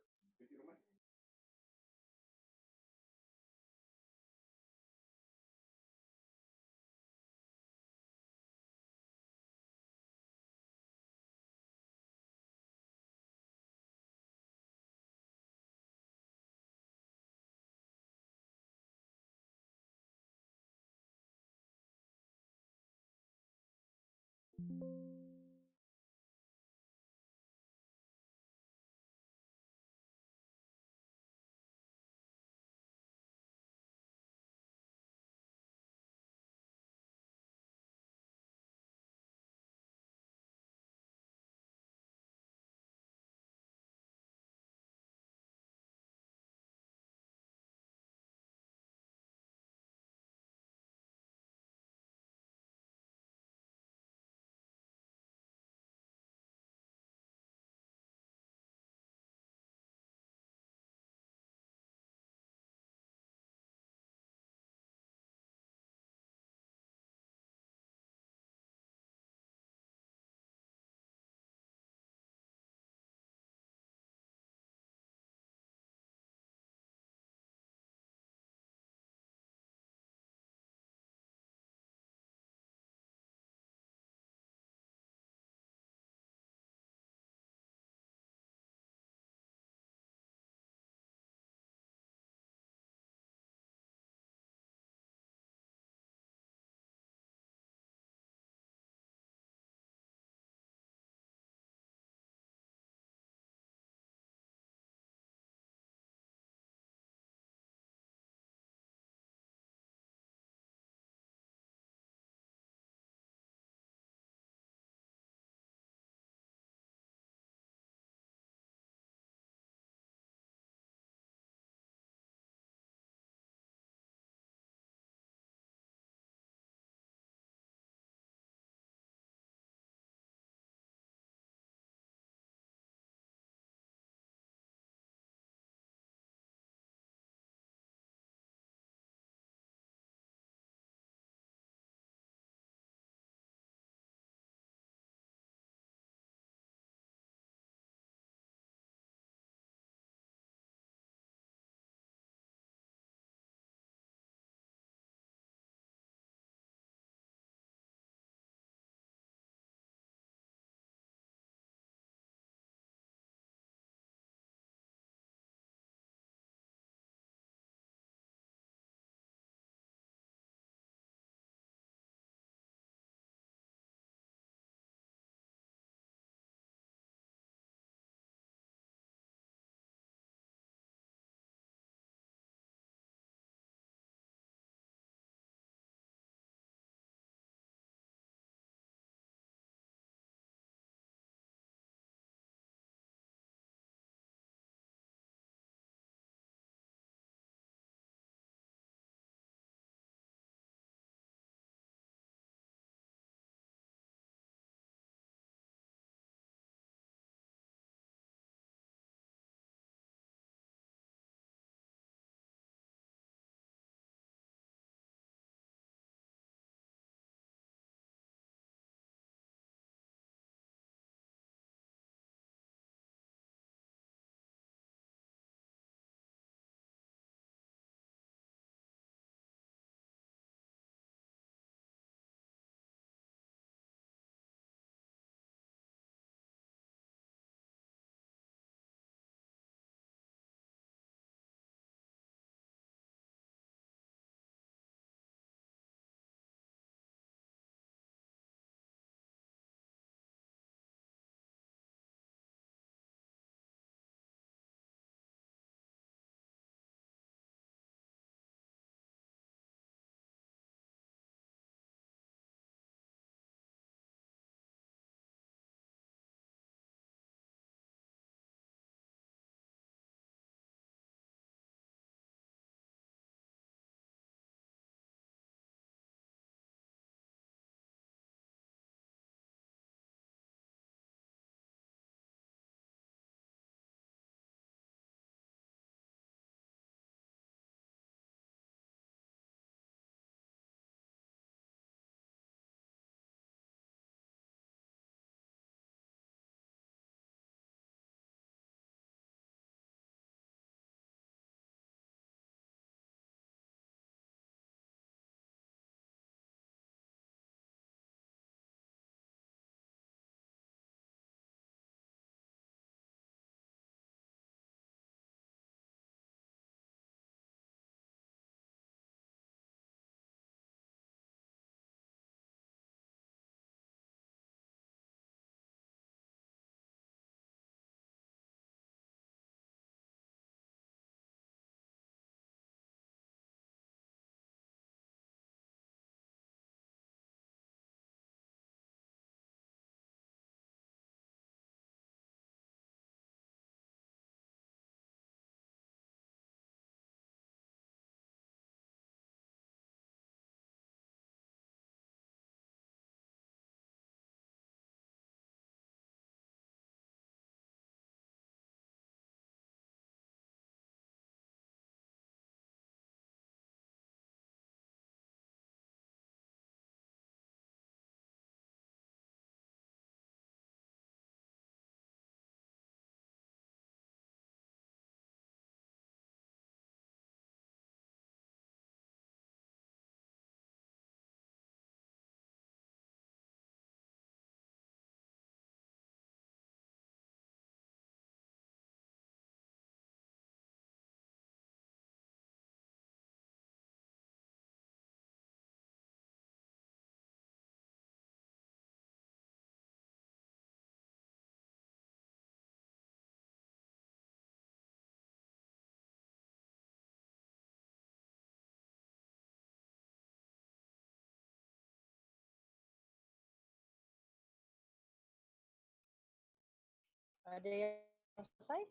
S1: Ada yang selesai?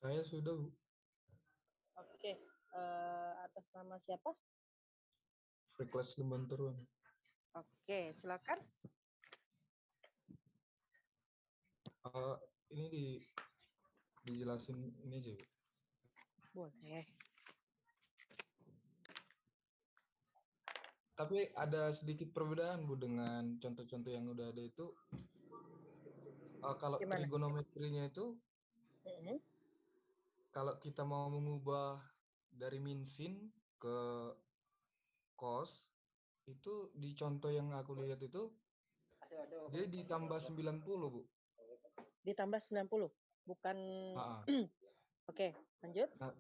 S7: Saya sudah, Bu.
S1: Oke, atas nama siapa?
S7: Free class Lembanturuan.
S1: Oke, silakan.
S7: Ini dijelasin ini aja, Bu.
S1: Boleh.
S7: Tapi ada sedikit perbedaan, Bu, dengan contoh-contoh yang udah ada itu. Kalau
S1: Gimana?
S7: trigonometrinya itu,
S1: Mhm.
S7: kalau kita mau mengubah dari min sin ke cos, itu di contoh yang aku lihat itu, dia ditambah 90, Bu.
S1: Ditambah 90, bukan.
S7: Ah, ah.
S1: Oke, lanjut.
S7: Nah,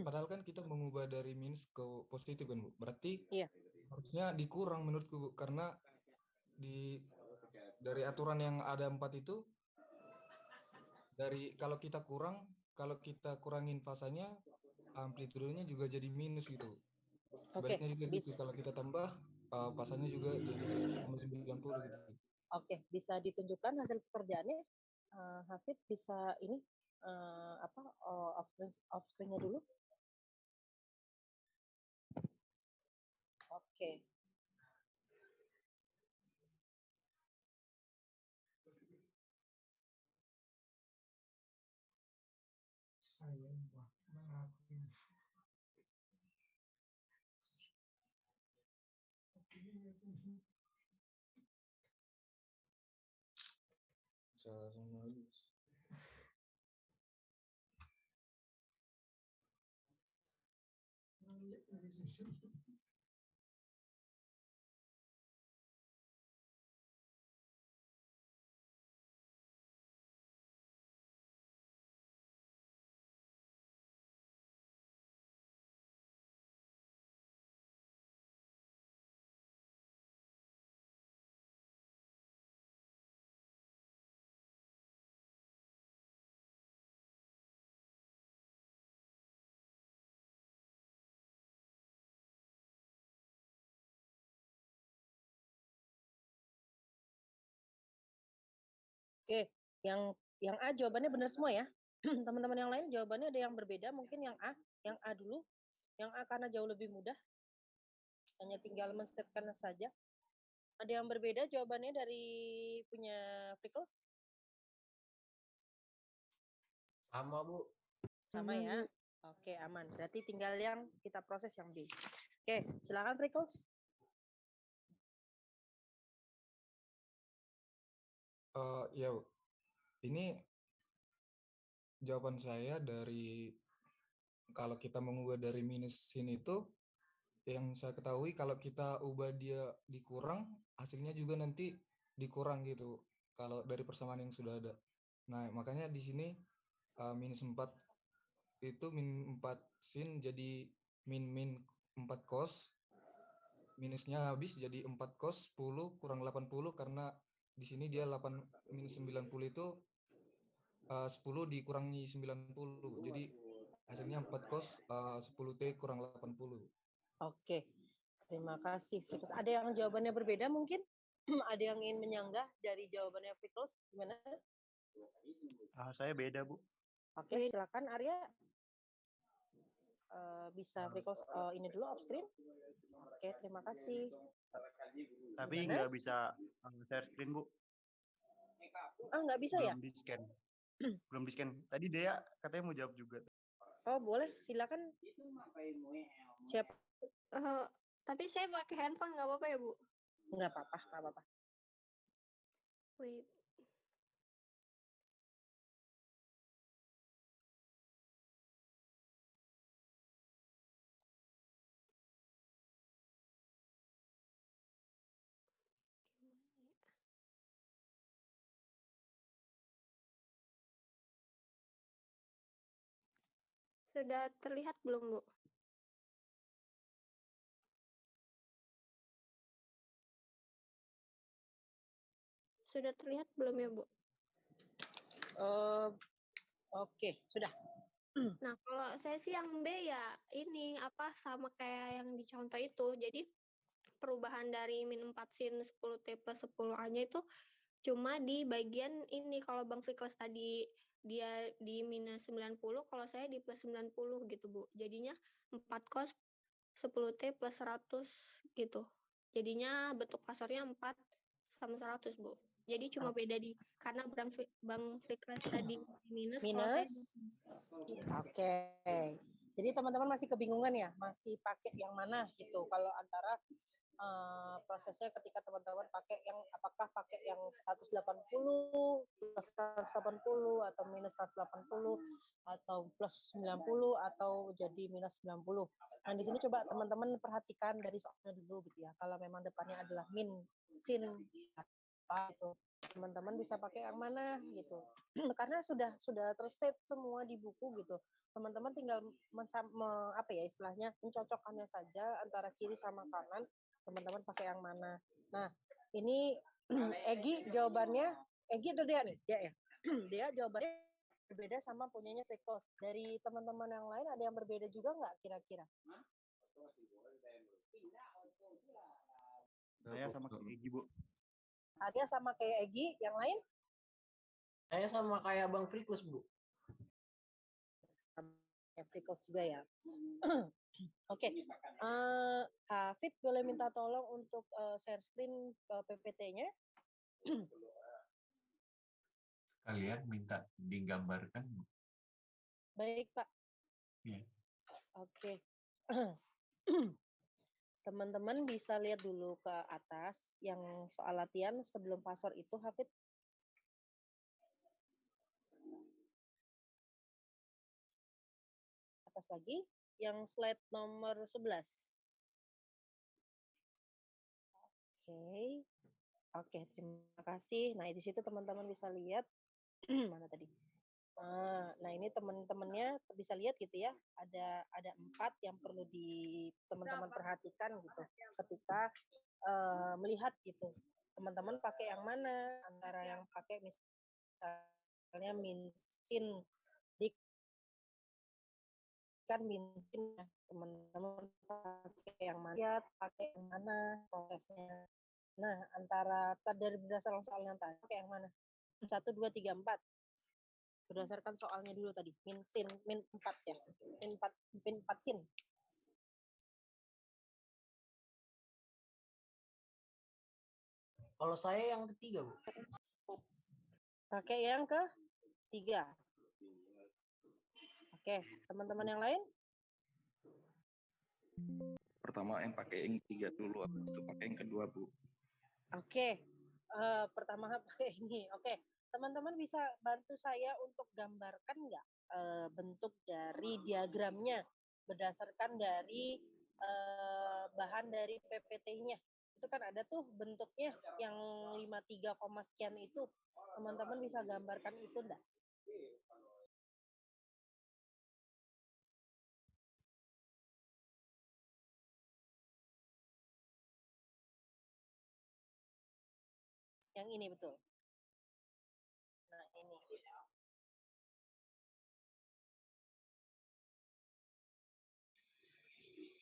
S7: padahal kan kita mengubah dari minus ke positif kan, Bu. Berarti
S1: Iya.
S7: harusnya dikurang menurutku, Bu, karena dari aturan yang ada 4 itu, kalau kita kurangin fasanya, amplitudenya juga jadi minus gitu.
S1: Oke,
S7: Sebaliknya juga gitu, kalau kita tambah fasanya juga jadi tambah 90 gitu.
S1: Oke, bisa ditunjukkan hasil pekerjaannya. Hafid bisa ini off screen-nya dulu. Oke. Oke, yang A jawabannya benar semua ya. Teman-teman yang lain jawabannya ada yang berbeda, mungkin yang A dulu. Yang A karena jauh lebih mudah. Hanya tinggal men-statekan saja. Ada yang berbeda jawabannya dari punya Pickles?
S2: Sama, Bu.
S1: Sama ya. Oke, aman. Berarti tinggal yang kita proses yang B. Oke, silakan Pickles.
S7: Ya, Bu. Ini jawaban saya dari kalau kita mengubah dari minus sin itu, yang saya ketahui kalau kita ubah dia dikurang, hasilnya juga nanti dikurang gitu. Kalau dari persamaan yang sudah ada. Nah, makanya di sini minus 4 itu min 4 sin jadi min 4 cos. Minusnya habis jadi 4 cos 10 kurang 80 karena di sini dia 8 minus 90 itu 10 dikurangi 90. Jadi hasilnya 4 cos 10T kurang 80.
S1: Oke, terima kasih. Ada yang jawabannya berbeda mungkin? Ada yang ingin menyanggah dari jawabannya Pickles? Gimana?
S3: Saya beda, Bu.
S1: Oke, silakan Arya. Bisa Pickles ini dulu off screen. Oke, terima kasih.
S3: Tapi
S1: Gimana?
S3: nggak bisa share screen, Bu.
S1: Nggak bisa ya?
S3: Belum di-scan. Belum di-scan. Tadi Dea katanya mau jawab juga.
S1: Oh, boleh. Silakan. Siap.
S8: Tapi saya pakai handphone nggak apa-apa ya, Bu?
S1: Nggak apa-apa, nggak apa-apa.
S8: Wait. Sudah terlihat belum, Bu? Sudah terlihat belum ya, Bu?
S1: Oke, sudah.
S8: Nah, kalau saya sih yang B ya ini apa sama kayak yang dicontoh itu. Jadi perubahan dari min 4 sin 10T plus 10A-nya itu cuma di bagian ini. Kalau Bang Frikles tadi dia di minus 90, kalau saya di plus 90 gitu, Bu. Jadinya 4 cos 10T plus 100 gitu. Jadinya bentuk kasurnya 4 sama 100, Bu. Jadi cuma beda di karena Bang Frikles tadi minus, kalau saya
S1: Minus.
S8: di plus. Iya.
S1: Oke. Jadi teman-teman masih kebingungan ya, masih pakai yang mana gitu. Kalau antara prosesnya ketika teman-teman pakai yang apakah pakai yang 180 plus 180 atau minus 180 atau plus 90 atau jadi minus 90. Nah, di sini coba teman-teman perhatikan dari soalnya dulu gitu ya. Kalau memang depannya adalah min, sin, apa itu, teman-teman bisa pakai yang mana gitu. Karena sudah terstate semua di buku gitu. Teman-teman tinggal apa ya istilahnya mencocokkannya saja antara kiri sama kanan. Teman-teman pakai yang mana. Nah, ini Egi jawabannya, Egi atau Dea nih? Dea ya? Dea jawabannya berbeda sama punyanya Frikles. Dari teman-teman yang lain ada yang berbeda juga nggak kira-kira?
S3: Saya sama kayak Egi, Bu.
S1: Ada sama kayak Egi, yang lain?
S2: Saya sama kayak Bang Frikles, Bu.
S1: Frikles juga ya. Oke, Hafid boleh minta tolong untuk share screen PPT-nya.
S4: Kalian minta digambarkan, Bu?
S1: Baik, Pak.
S4: Ya.
S1: Oke. Teman-teman bisa lihat dulu ke atas yang soal latihan sebelum password itu, Hafid. Atas lagi, yang slide nomor 11. Oke. Oke, terima kasih. Nah, di situ teman-teman bisa lihat mana tadi? Nah, ini teman-temannya bisa lihat gitu ya. Ada 4 yang perlu teman-teman perhatikan gitu. Ketika melihat gitu. Teman-teman pakai yang mana? Antara yang pakai misalnya min sin kan min sin ya. Teman-teman pakai yang mana? Ya, pakai yang mana prosesnya. Nah, antara dari berdasarkan soal yang tadi pakai yang mana? 1 2 3 4. Berdasarkan soalnya dulu tadi, min 4 ya. Min 4 sin.
S2: Kalau saya yang ketiga, Bu.
S1: Pakai yang ketiga. Oke, teman-teman yang lain?
S9: Pertama yang pakai yang 3 dulu, habis itu pakai yang kedua, Bu.
S1: Oke, pertama pakai ini. Oke, teman-teman bisa bantu saya untuk gambarkan nggak bentuk dari diagramnya berdasarkan dari bahan dari PPT-nya. Itu kan ada tuh bentuknya yang 53, sekian itu. Teman-teman bisa gambarkan itu enggak? Yang ini betul. Nah, ini.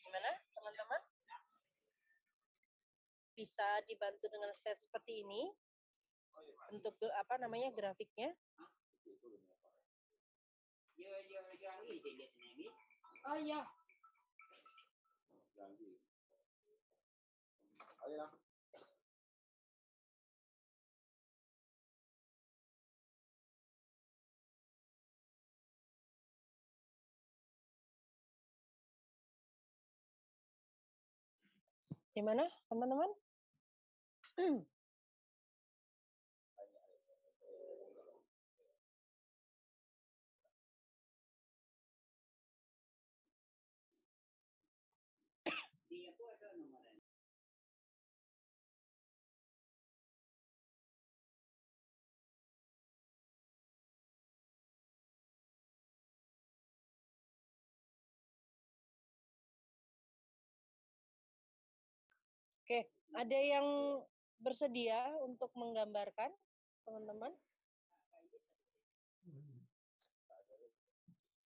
S1: Gimana, teman-teman? Bisa dibantu dengan slide seperti ini untuk apa namanya grafiknya? Oh iya. Gimana, teman-teman? Oke, ada yang bersedia untuk menggambarkan, teman-teman?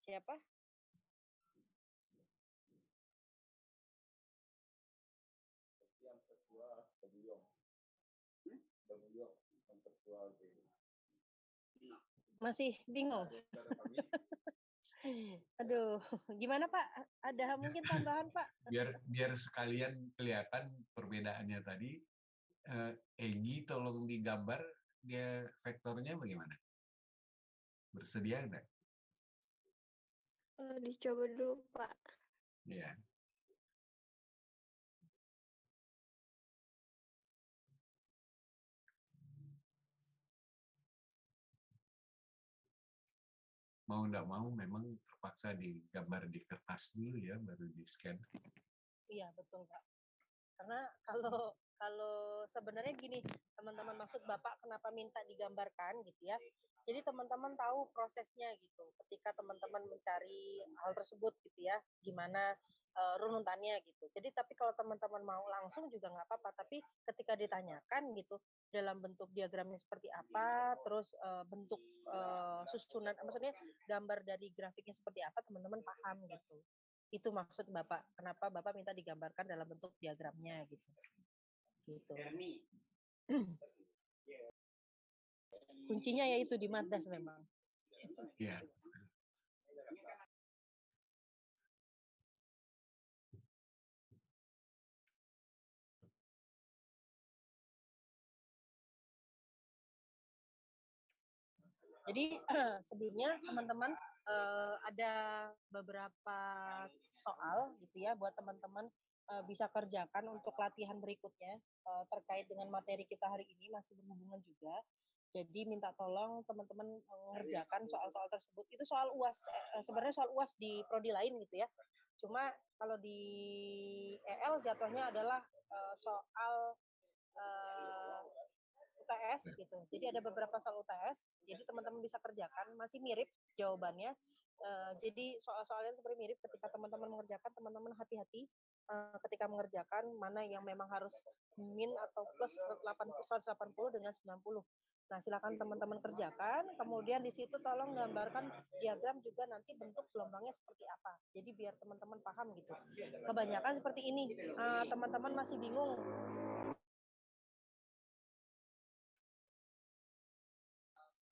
S1: Siapa? Masih bingung. Aduh, gimana Pak? Ada mungkin tambahan Pak?
S4: Biar sekalian kelihatan perbedaannya tadi. Egi, tolong digambar dia vektornya bagaimana? Bersedia enggak?
S8: Dicoba dulu, Pak.
S4: Ya. Mau enggak mau memang terpaksa digambar di kertas dulu ya, baru di scan.
S1: Iya, betul Pak. Karena kalau sebenarnya gini, teman-teman, maksud Bapak kenapa minta digambarkan gitu ya. Jadi teman-teman tahu prosesnya gitu. Ketika teman-teman mencari hal tersebut gitu ya, gimana runutannya gitu. Jadi tapi kalau teman-teman mau langsung juga nggak apa-apa. Tapi ketika ditanyakan gitu dalam bentuk diagramnya seperti apa, terus bentuk susunan, maksudnya gambar dari grafiknya seperti apa, teman-teman paham gitu. Itu maksud Bapak. Kenapa Bapak minta digambarkan dalam bentuk diagramnya gitu. Gitu. Kuncinya yaitu di Maddas memang.
S4: Iya.
S1: Jadi sebelumnya teman-teman ada beberapa soal gitu ya buat teman-teman bisa kerjakan untuk latihan berikutnya terkait dengan materi kita hari ini, masih berhubungan juga. Jadi minta tolong teman-teman mengerjakan soal-soal tersebut. Itu soal UAS, sebenarnya soal UAS di prodi lain gitu ya. Cuma kalau di EL jatuhnya adalah soal UTS gitu. Jadi ada beberapa soal UTS. Jadi teman-teman bisa kerjakan, masih mirip jawabannya. Jadi soal-soalnya seperti mirip. Ketika teman-teman mengerjakan, teman-teman hati-hati ketika mengerjakan mana yang memang harus min atau plus 180 dengan 90. Nah, silakan teman-teman kerjakan. Kemudian di situ tolong gambarkan diagram juga nanti bentuk gelombangnya seperti apa. Jadi biar teman-teman paham gitu. Kebanyakan seperti ini. Teman-teman masih bingung.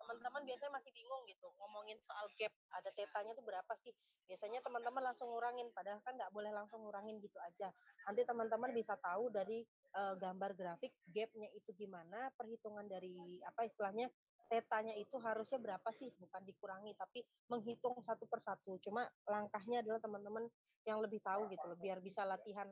S1: Teman-teman biasanya masih bingung gitu ngomongin soal gap, ada tetanya tuh berapa sih, biasanya teman-teman langsung ngurangin, padahal kan nggak boleh langsung ngurangin gitu aja. Nanti teman-teman bisa tahu dari gambar grafik gapnya itu gimana, perhitungan dari apa istilahnya tetanya itu harusnya berapa sih, bukan dikurangi tapi menghitung satu persatu. Cuma langkahnya adalah teman-teman yang lebih tahu gitu loh, biar bisa latihan.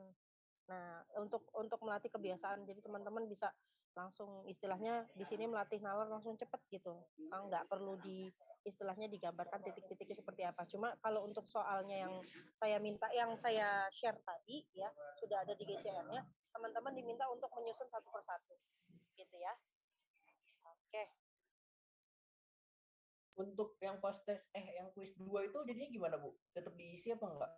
S1: Nah, untuk melatih kebiasaan, jadi teman-teman bisa langsung istilahnya di sini melatih nalar langsung cepet gitu. Nggak perlu di istilahnya digambarkan titik-titiknya seperti apa. Cuma kalau untuk soalnya yang saya minta, yang saya share tadi ya, sudah ada di GCR-nya, teman-teman diminta untuk menyusun satu persatu. Gitu ya. Oke.
S2: Untuk yang postes yang kuis 2 itu jadinya gimana, Bu? Tetap diisi apa enggak?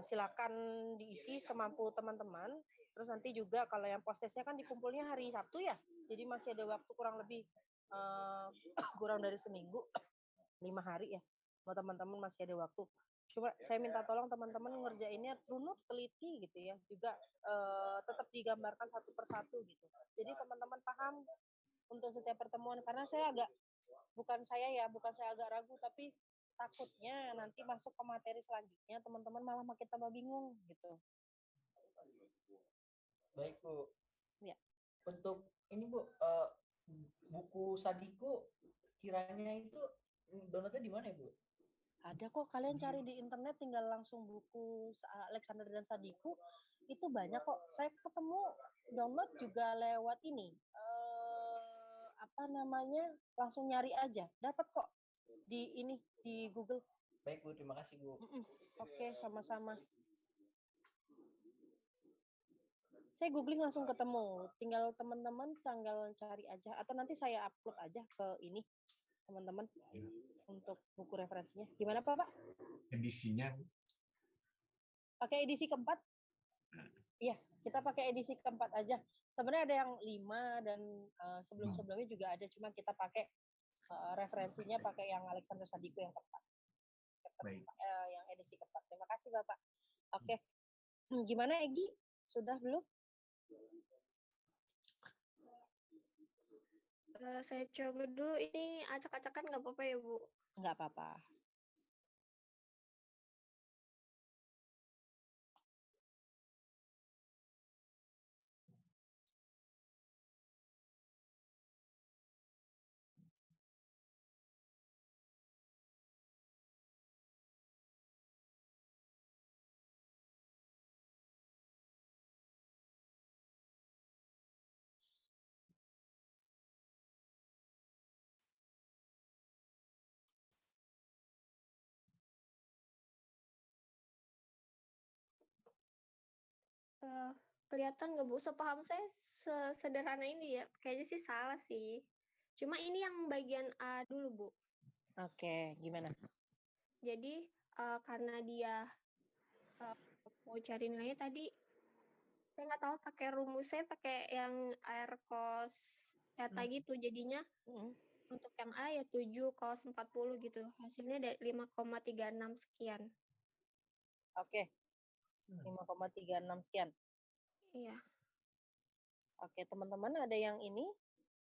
S1: Silakan diisi semampu teman-teman. Terus nanti juga kalau yang postesnya kan dikumpulnya hari Sabtu ya, jadi masih ada waktu kurang lebih kurang dari seminggu, 5 hari ya, buat teman-teman masih ada waktu. Cuma saya minta tolong teman-teman ngerjainnya runut, teliti gitu ya, juga tetap digambarkan satu persatu gitu. Jadi teman-teman paham untuk setiap pertemuan, karena saya bukan saya agak ragu, tapi takutnya nanti masuk ke materi selanjutnya teman-teman malah makin tambah bingung gitu.
S2: Baik, Bu.
S1: Ya.
S2: Untuk ini, Bu, buku Sadiku kiranya itu downloadnya di mana ya, Bu?
S1: Ada kok, kalian cari di internet, tinggal langsung buku Alexander dan Sadiku, itu banyak kok. Saya ketemu download juga lewat ini, apa namanya, langsung nyari aja, dapat kok di ini di Google.
S2: Baik, Bu, terima kasih, Bu.
S1: Oke, sama-sama. Saya googling langsung ketemu, tinggal teman-teman tinggal cari aja, atau nanti saya upload aja ke ini teman-teman untuk buku referensinya. Gimana Pak?
S4: Edisinya
S1: pakai edisi keempat? Iya, kita pakai edisi keempat aja. Sebenarnya ada yang 5 dan sebelum-sebelumnya juga ada, cuma kita pakai referensinya pakai yang Alexander Sadiku yang keempat.
S4: Baik.
S1: yang edisi keempat. Terima kasih Bapak. Oke. Gimana Egi? Sudah belum?
S8: Saya coba dulu, ini acak-acakan nggak apa-apa ya Bu?
S1: Nggak apa-apa.
S8: Kelihatan nggak Bu? Sepaham saya sederhana ini ya. Kayaknya sih salah sih. Cuma ini yang bagian A dulu Bu.
S1: Oke, gimana?
S8: Jadi karena dia mau cari nilainya tadi, saya nggak tahu pakai rumusnya pakai yang air cos theta gitu. Jadinya untuk yang A ya 7 cos 40 gitu. Hasilnya dari 5,36 sekian.
S1: Oke. 5,36 sekian.
S8: Iya.
S1: Oke, teman-teman ada yang ini?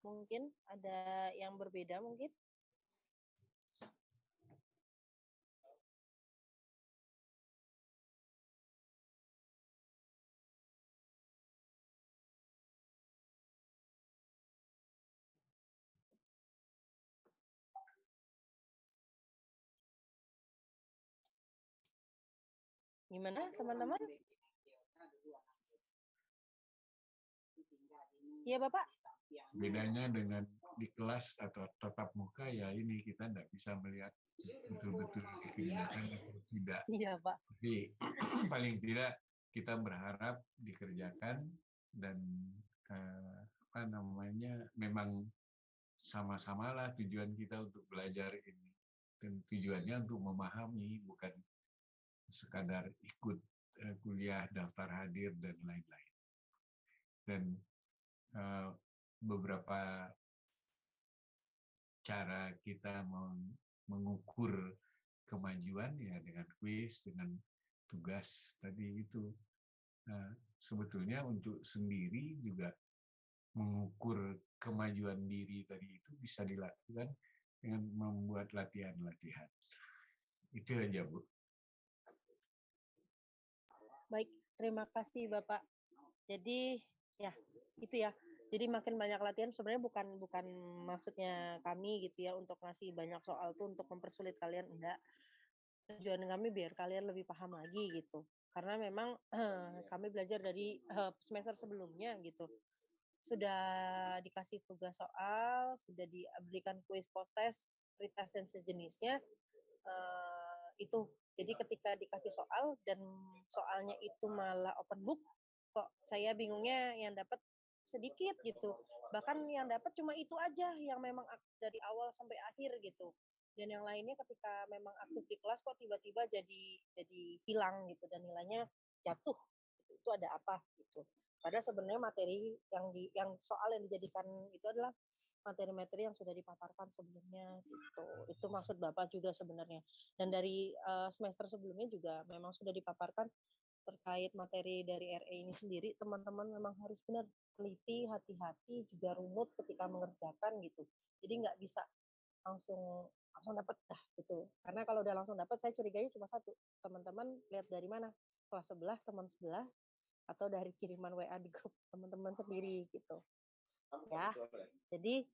S1: Mungkin ada yang berbeda mungkin? Gimana teman-teman? Iya Bapak?
S4: Bedanya dengan di kelas atau tatap muka ya ini kita tidak bisa melihat betul-betul dikerjakan atau tidak.
S1: Iya Pak.
S4: Tapi paling tidak kita berharap dikerjakan dan apa namanya memang sama-samalah tujuan kita untuk belajar ini dan tujuannya untuk memahami bukan sekadar ikut kuliah daftar hadir dan lain-lain. Dan beberapa cara kita mengukur kemajuan ya dengan kuis, dengan tugas tadi itu. Nah, sebetulnya untuk sendiri juga mengukur kemajuan diri tadi itu bisa dilakukan dengan membuat latihan-latihan. Itu aja, Bu.
S1: Baik, terima kasih Bapak. Jadi ya itu ya. Jadi makin banyak latihan sebenarnya bukan maksudnya kami gitu ya untuk ngasih banyak soal tuh untuk mempersulit kalian, enggak. Tujuan kami biar kalian lebih paham lagi gitu. Karena memang kami belajar dari semester sebelumnya gitu. Sudah dikasih tugas soal, sudah diberikan kuis post test, pretest dan sejenisnya. Itu. Jadi ketika dikasih soal dan soalnya itu malah open book, kok saya bingungnya yang dapat sedikit gitu. Bahkan yang dapat cuma itu aja yang memang dari awal sampai akhir gitu. Dan yang lainnya ketika memang aktif di kelas kok tiba-tiba jadi hilang gitu dan nilainya jatuh. Gitu. Itu ada apa gitu. Padahal sebenarnya materi yang soal yang dijadikan itu adalah materi-materi yang sudah dipaparkan sebelumnya gitu. Itu maksud Bapak juga sebenarnya. Dan dari semester sebelumnya juga memang sudah dipaparkan terkait materi dari RE ini sendiri, teman-teman memang harus benar teliti, hati-hati, juga runut ketika mengerjakan gitu. Jadi nggak bisa langsung dapat dah gitu. Karena kalau udah langsung dapat, saya curiganya cuma satu. Teman-teman lihat dari mana? Kelas sebelah, teman sebelah, atau dari kiriman WA di grup teman-teman sendiri gitu. Ya, jadi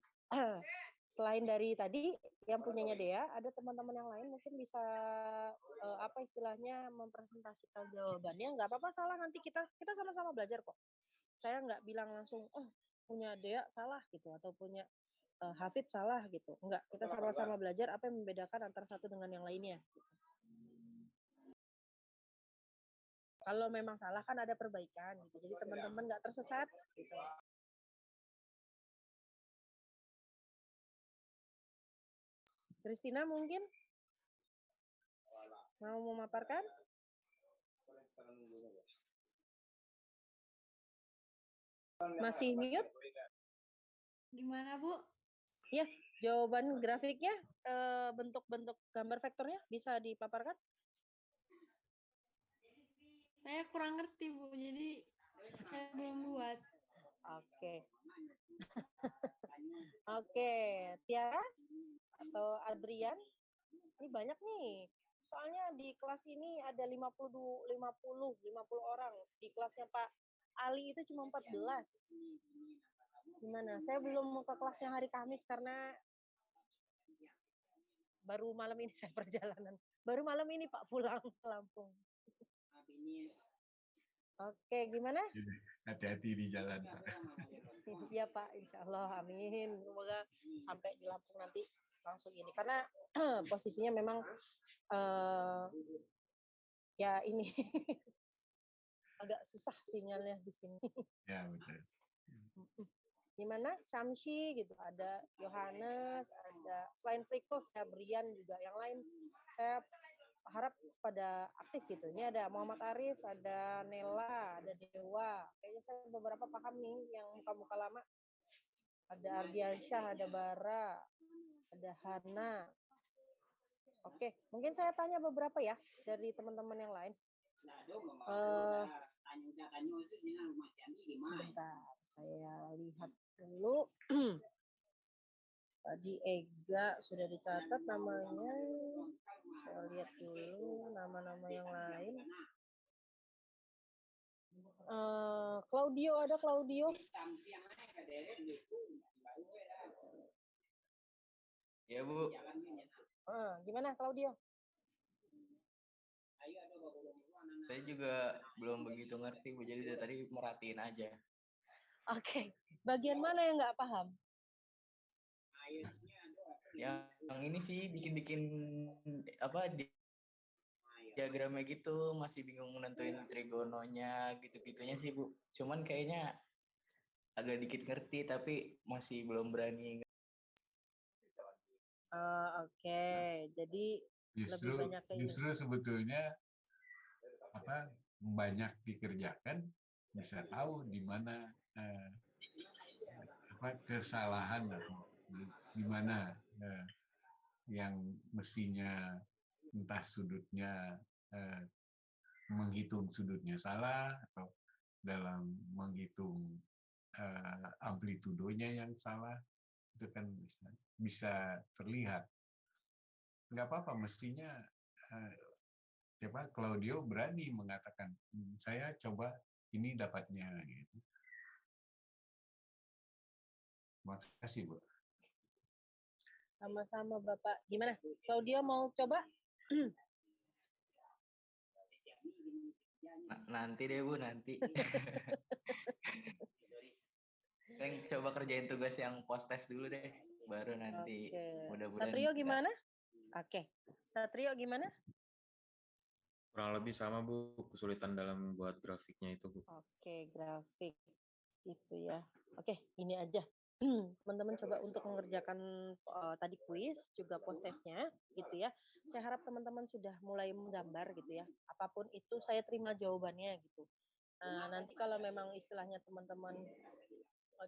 S1: selain dari tadi yang punyanya Dea, ada teman-teman yang lain mungkin bisa apa istilahnya mempresentasikan jawabannya. Nggak apa-apa salah, nanti kita sama-sama belajar kok. Saya nggak bilang langsung, oh punya Dea salah gitu atau punya Hafid salah gitu. Enggak, kita sama-sama belajar apa yang membedakan antara satu dengan yang lainnya. Gitu. Kalau memang salah kan ada perbaikan gitu. Jadi teman-teman nggak tersesat gitu. Christina mungkin mau memaparkan? Masih mute?
S10: Gimana Bu?
S1: Ya, Jawaban grafiknya, bentuk-bentuk gambar vektornya bisa dipaparkan?
S10: Saya kurang ngerti, Bu. Jadi saya belum buat.
S1: Oke. Oke, Tiara atau Adrian? Ini banyak nih. Soalnya di kelas ini ada 50 orang. Di kelasnya Pak Ali itu cuma 14. Gimana? Saya belum mau ke kelas yang hari Kamis karena baru malam ini saya perjalanan. Baru malam ini Pak pulang ke Lampung. Oke, gimana?
S4: Hati-hati di jalan, Pak.
S1: Iya Pak, insya Allah, amin. Semoga sampai di Lampung nanti langsung ini. Karena posisinya memang ya ini agak susah sinyalnya di sini.
S4: Ya, betul.
S1: Gimana? Syamsi gitu, ada Yohanes, ada selain Friko, saya Brian juga. Yang lain saya harap pada aktif gitu. Ini ada Muhammad Arif, ada Nela, ada Dewa. Kayaknya saya beberapa paham nih yang muka-muka lama. Ada Ardiansyah, ada Bara, ada Hana. Oke, mungkin saya tanya beberapa ya dari teman-teman yang lain. Sebentar, saya lihat dulu. Tadi Ega sudah dicatat namanya. Saya lihat dulu nama-nama yang lain. Claudio, ada Claudio?
S11: Ya, Bu.
S1: Gimana Claudio?
S11: Saya juga belum begitu ngerti, Bu. Jadi dari tadi merhatiin aja.
S1: Oke. Bagian mana yang nggak paham?
S11: Yang ini sih bikin-bikin apa diagramnya gitu, masih bingung nentuin trigononya gitu-gitunya sih, Bu. Cuman kayaknya agak dikit ngerti tapi masih belum berani.
S1: Oke. Jadi lebih banyak ke ini.
S4: Justru sebetulnya banyak dikerjakan bisa tahu di mana kesalahan atau di mana yang mestinya entah sudutnya menghitung sudutnya salah atau dalam menghitung amplitudonya yang salah, itu kan bisa terlihat. Nggak apa-apa, mestinya Claudio berani mengatakan saya coba ini dapatnya gitu. Makasih, Bu.
S1: Sama-sama Bapak. Gimana? Claudio mau coba?
S11: Nanti deh, Bu, nanti. Saya coba kerjain tugas yang post test dulu deh, baru nanti mudah-mudahan.
S1: Satrio gimana? Oke. Satrio gimana?
S12: Kurang lebih sama, Bu, kesulitan dalam buat grafiknya itu, Bu.
S1: Oke, grafik itu ya. Oke, ini aja. Teman-teman coba untuk mengerjakan tadi kuis juga post testnya gitu ya. Saya harap teman-teman sudah mulai menggambar gitu ya. Apapun itu saya terima jawabannya gitu. Nanti kalau memang istilahnya teman-teman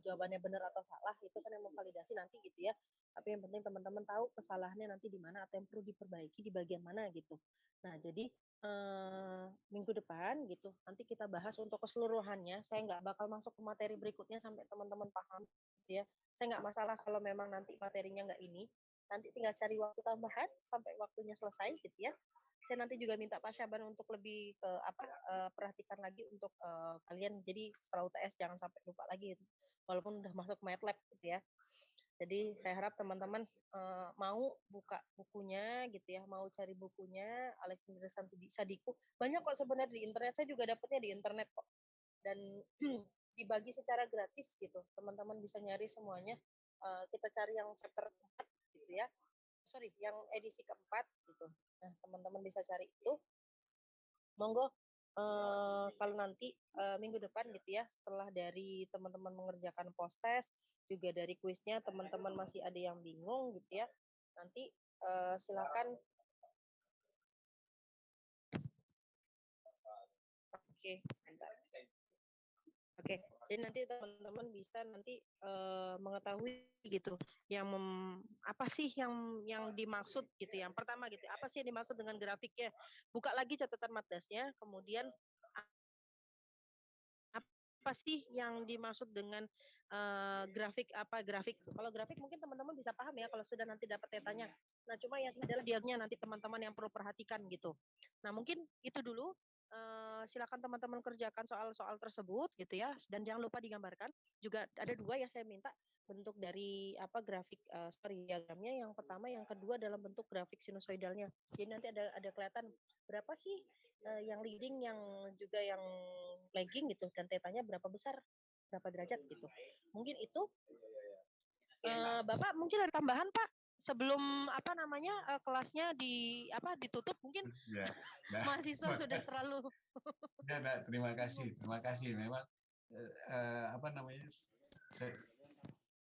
S1: jawabannya benar atau salah itu kan yang memvalidasi nanti gitu ya. Tapi yang penting teman-teman tahu kesalahannya nanti di mana atau yang perlu diperbaiki di bagian mana gitu. Nah, jadi minggu depan gitu nanti kita bahas untuk keseluruhannya. Saya nggak bakal masuk ke materi berikutnya sampai teman-teman paham gitu ya. Saya nggak masalah kalau memang nanti materinya nggak ini, nanti tinggal cari waktu tambahan sampai waktunya selesai gitu ya. Saya nanti juga minta Pak Syaban untuk lebih ke perhatikan lagi untuk kalian, jadi setelah UTS jangan sampai lupa lagi gitu. Walaupun udah masuk MATLAB gitu ya. Jadi saya harap teman-teman mau buka bukunya gitu ya, mau cari bukunya Alexander Sadiku. Banyak kok sebenarnya di internet, saya juga dapatnya di internet kok. Dan dibagi secara gratis gitu. Teman-teman bisa nyari semuanya. Kita cari yang chapter 4 gitu ya. Sorry, yang edisi keempat gitu. Nah, teman-teman bisa cari itu. Monggo kalau nanti minggu depan gitu ya, setelah dari teman-teman mengerjakan post test, juga dari kuisnya teman-teman masih ada yang bingung gitu ya, nanti silakan. Oke, bentar. Oke, Jadi nanti teman-teman bisa nanti mengetahui gitu yang apa sih yang dimaksud gitu. Yang pertama gitu, apa sih yang dimaksud dengan grafiknya? Buka lagi catatan matdasnya, kemudian apa sih yang dimaksud dengan grafik apa grafik. Kalau grafik mungkin teman-teman bisa paham ya kalau sudah nanti dapat tetanya. Nah, cuma yang adalah diagnya nanti teman-teman yang perlu perhatikan gitu. Nah, mungkin itu dulu. Silakan teman-teman kerjakan soal-soal tersebut gitu ya, dan jangan lupa digambarkan. Juga ada dua yang saya minta bentuk dari apa grafik diagramnya. Yang pertama, yang kedua dalam bentuk grafik sinusoidalnya. Jadi nanti ada kelihatan berapa sih yang leading, yang juga yang lagging gitu, dan tetanya berapa besar, berapa derajat gitu. Mungkin itu. Bapak mungkin ada tambahan Pak sebelum apa namanya kelasnya ditutup mungkin.
S4: Ya,
S1: Mahasiswa sudah terlalu.
S4: Terima kasih. Memang apa namanya?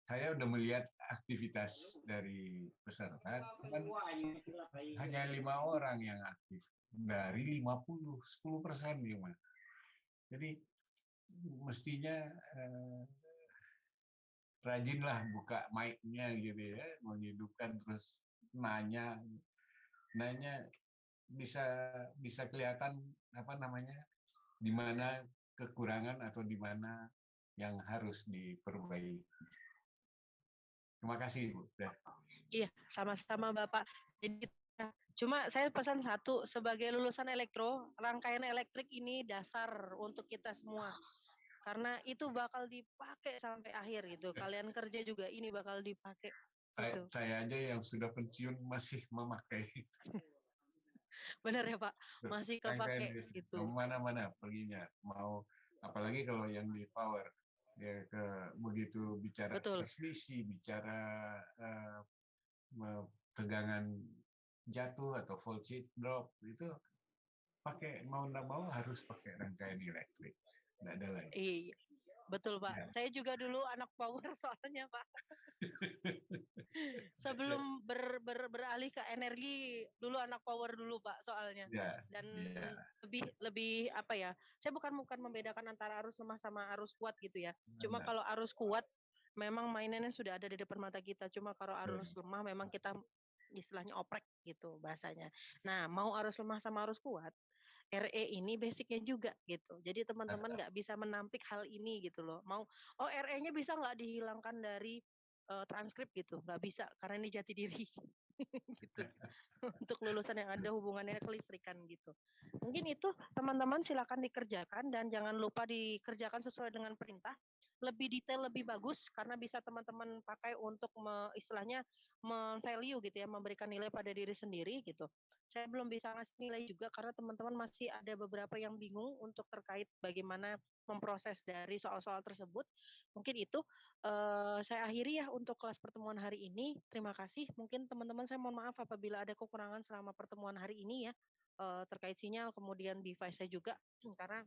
S4: Saya udah melihat aktivitas dari peserta, kan hanya 5 orang yang aktif dari 50, 10% gimana. Jadi mestinya rajinlah buka mic-nya gitu ya, menghidupkan terus nanya bisa kelihatan apa namanya, di mana kekurangan atau di mana yang harus diperbaiki. Terima kasih Bu.
S1: Iya, sama-sama Bapak. Jadi cuma saya pesan satu, sebagai lulusan elektro, rangkaian elektrik ini dasar untuk kita semua. Karena itu bakal dipakai sampai akhir gitu. Kalian kerja juga ini bakal dipakai. Gitu.
S4: Saya aja yang sudah pensiun masih memakai.
S1: Benar ya Pak, masih kepake gitu.
S4: Kemana-mana perginya, mau apalagi kalau yang di power, ya begitu bicara transmisi, bicara tegangan jatuh atau voltage drop, itu pakai mau nggak mau harus pakai rangkaian elektrik, nggak ada lagi.
S1: Iya, betul Pak. Ya. Saya juga dulu anak power soalnya Pak. Sebelum beralih ke energi, dulu anak power dulu Pak soalnya. Ya. Dan ya. lebih apa ya? Saya bukan membedakan antara arus lemah sama arus kuat gitu ya. Cuma kalau arus kuat memang mainannya sudah ada di depan mata kita. Cuma kalau arus lemah memang kita istilahnya oprek gitu bahasanya. Nah, mau arus lemah sama arus kuat, RE ini basicnya juga gitu. Jadi teman-teman nggak bisa menampik hal ini gitu loh. RE-nya bisa nggak dihilangkan dari transkrip gitu? Nggak bisa karena ini jati diri gitu. Untuk lulusan yang ada hubungannya kelistrikan gitu. Mungkin itu teman-teman silakan dikerjakan dan jangan lupa dikerjakan sesuai dengan perintah. Lebih detail, lebih bagus karena bisa teman-teman pakai untuk istilahnya value gitu ya, memberikan nilai pada diri sendiri gitu. Saya belum bisa ngasih nilai juga karena teman-teman masih ada beberapa yang bingung untuk terkait bagaimana memproses dari soal-soal tersebut. Mungkin itu saya akhiri ya untuk kelas pertemuan hari ini. Terima kasih. Mungkin teman-teman saya mohon maaf apabila ada kekurangan selama pertemuan hari ini ya, terkait sinyal, kemudian device saya juga, karena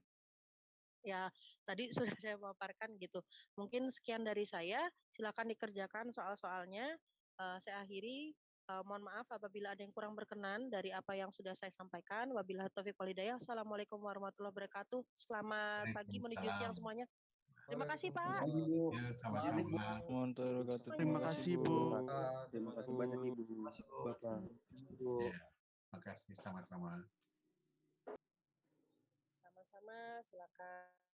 S1: ya tadi sudah saya paparkan gitu. Mungkin sekian dari saya, silakan dikerjakan soal-soalnya. Saya akhiri. Mohon maaf apabila ada yang kurang berkenan dari apa yang sudah saya sampaikan. Wabillahi taufiq wal hidayah. Assalamualaikum warahmatullahi wabarakatuh. Selamat pagi menuju siang semuanya. Terima kasih Pak.
S4: Ya, sama-sama.
S13: Terima kasih Bu.
S14: Terima kasih banyak Ibu. Bapak.
S4: Terima kasih sama-sama.
S1: Sama-sama, silakan.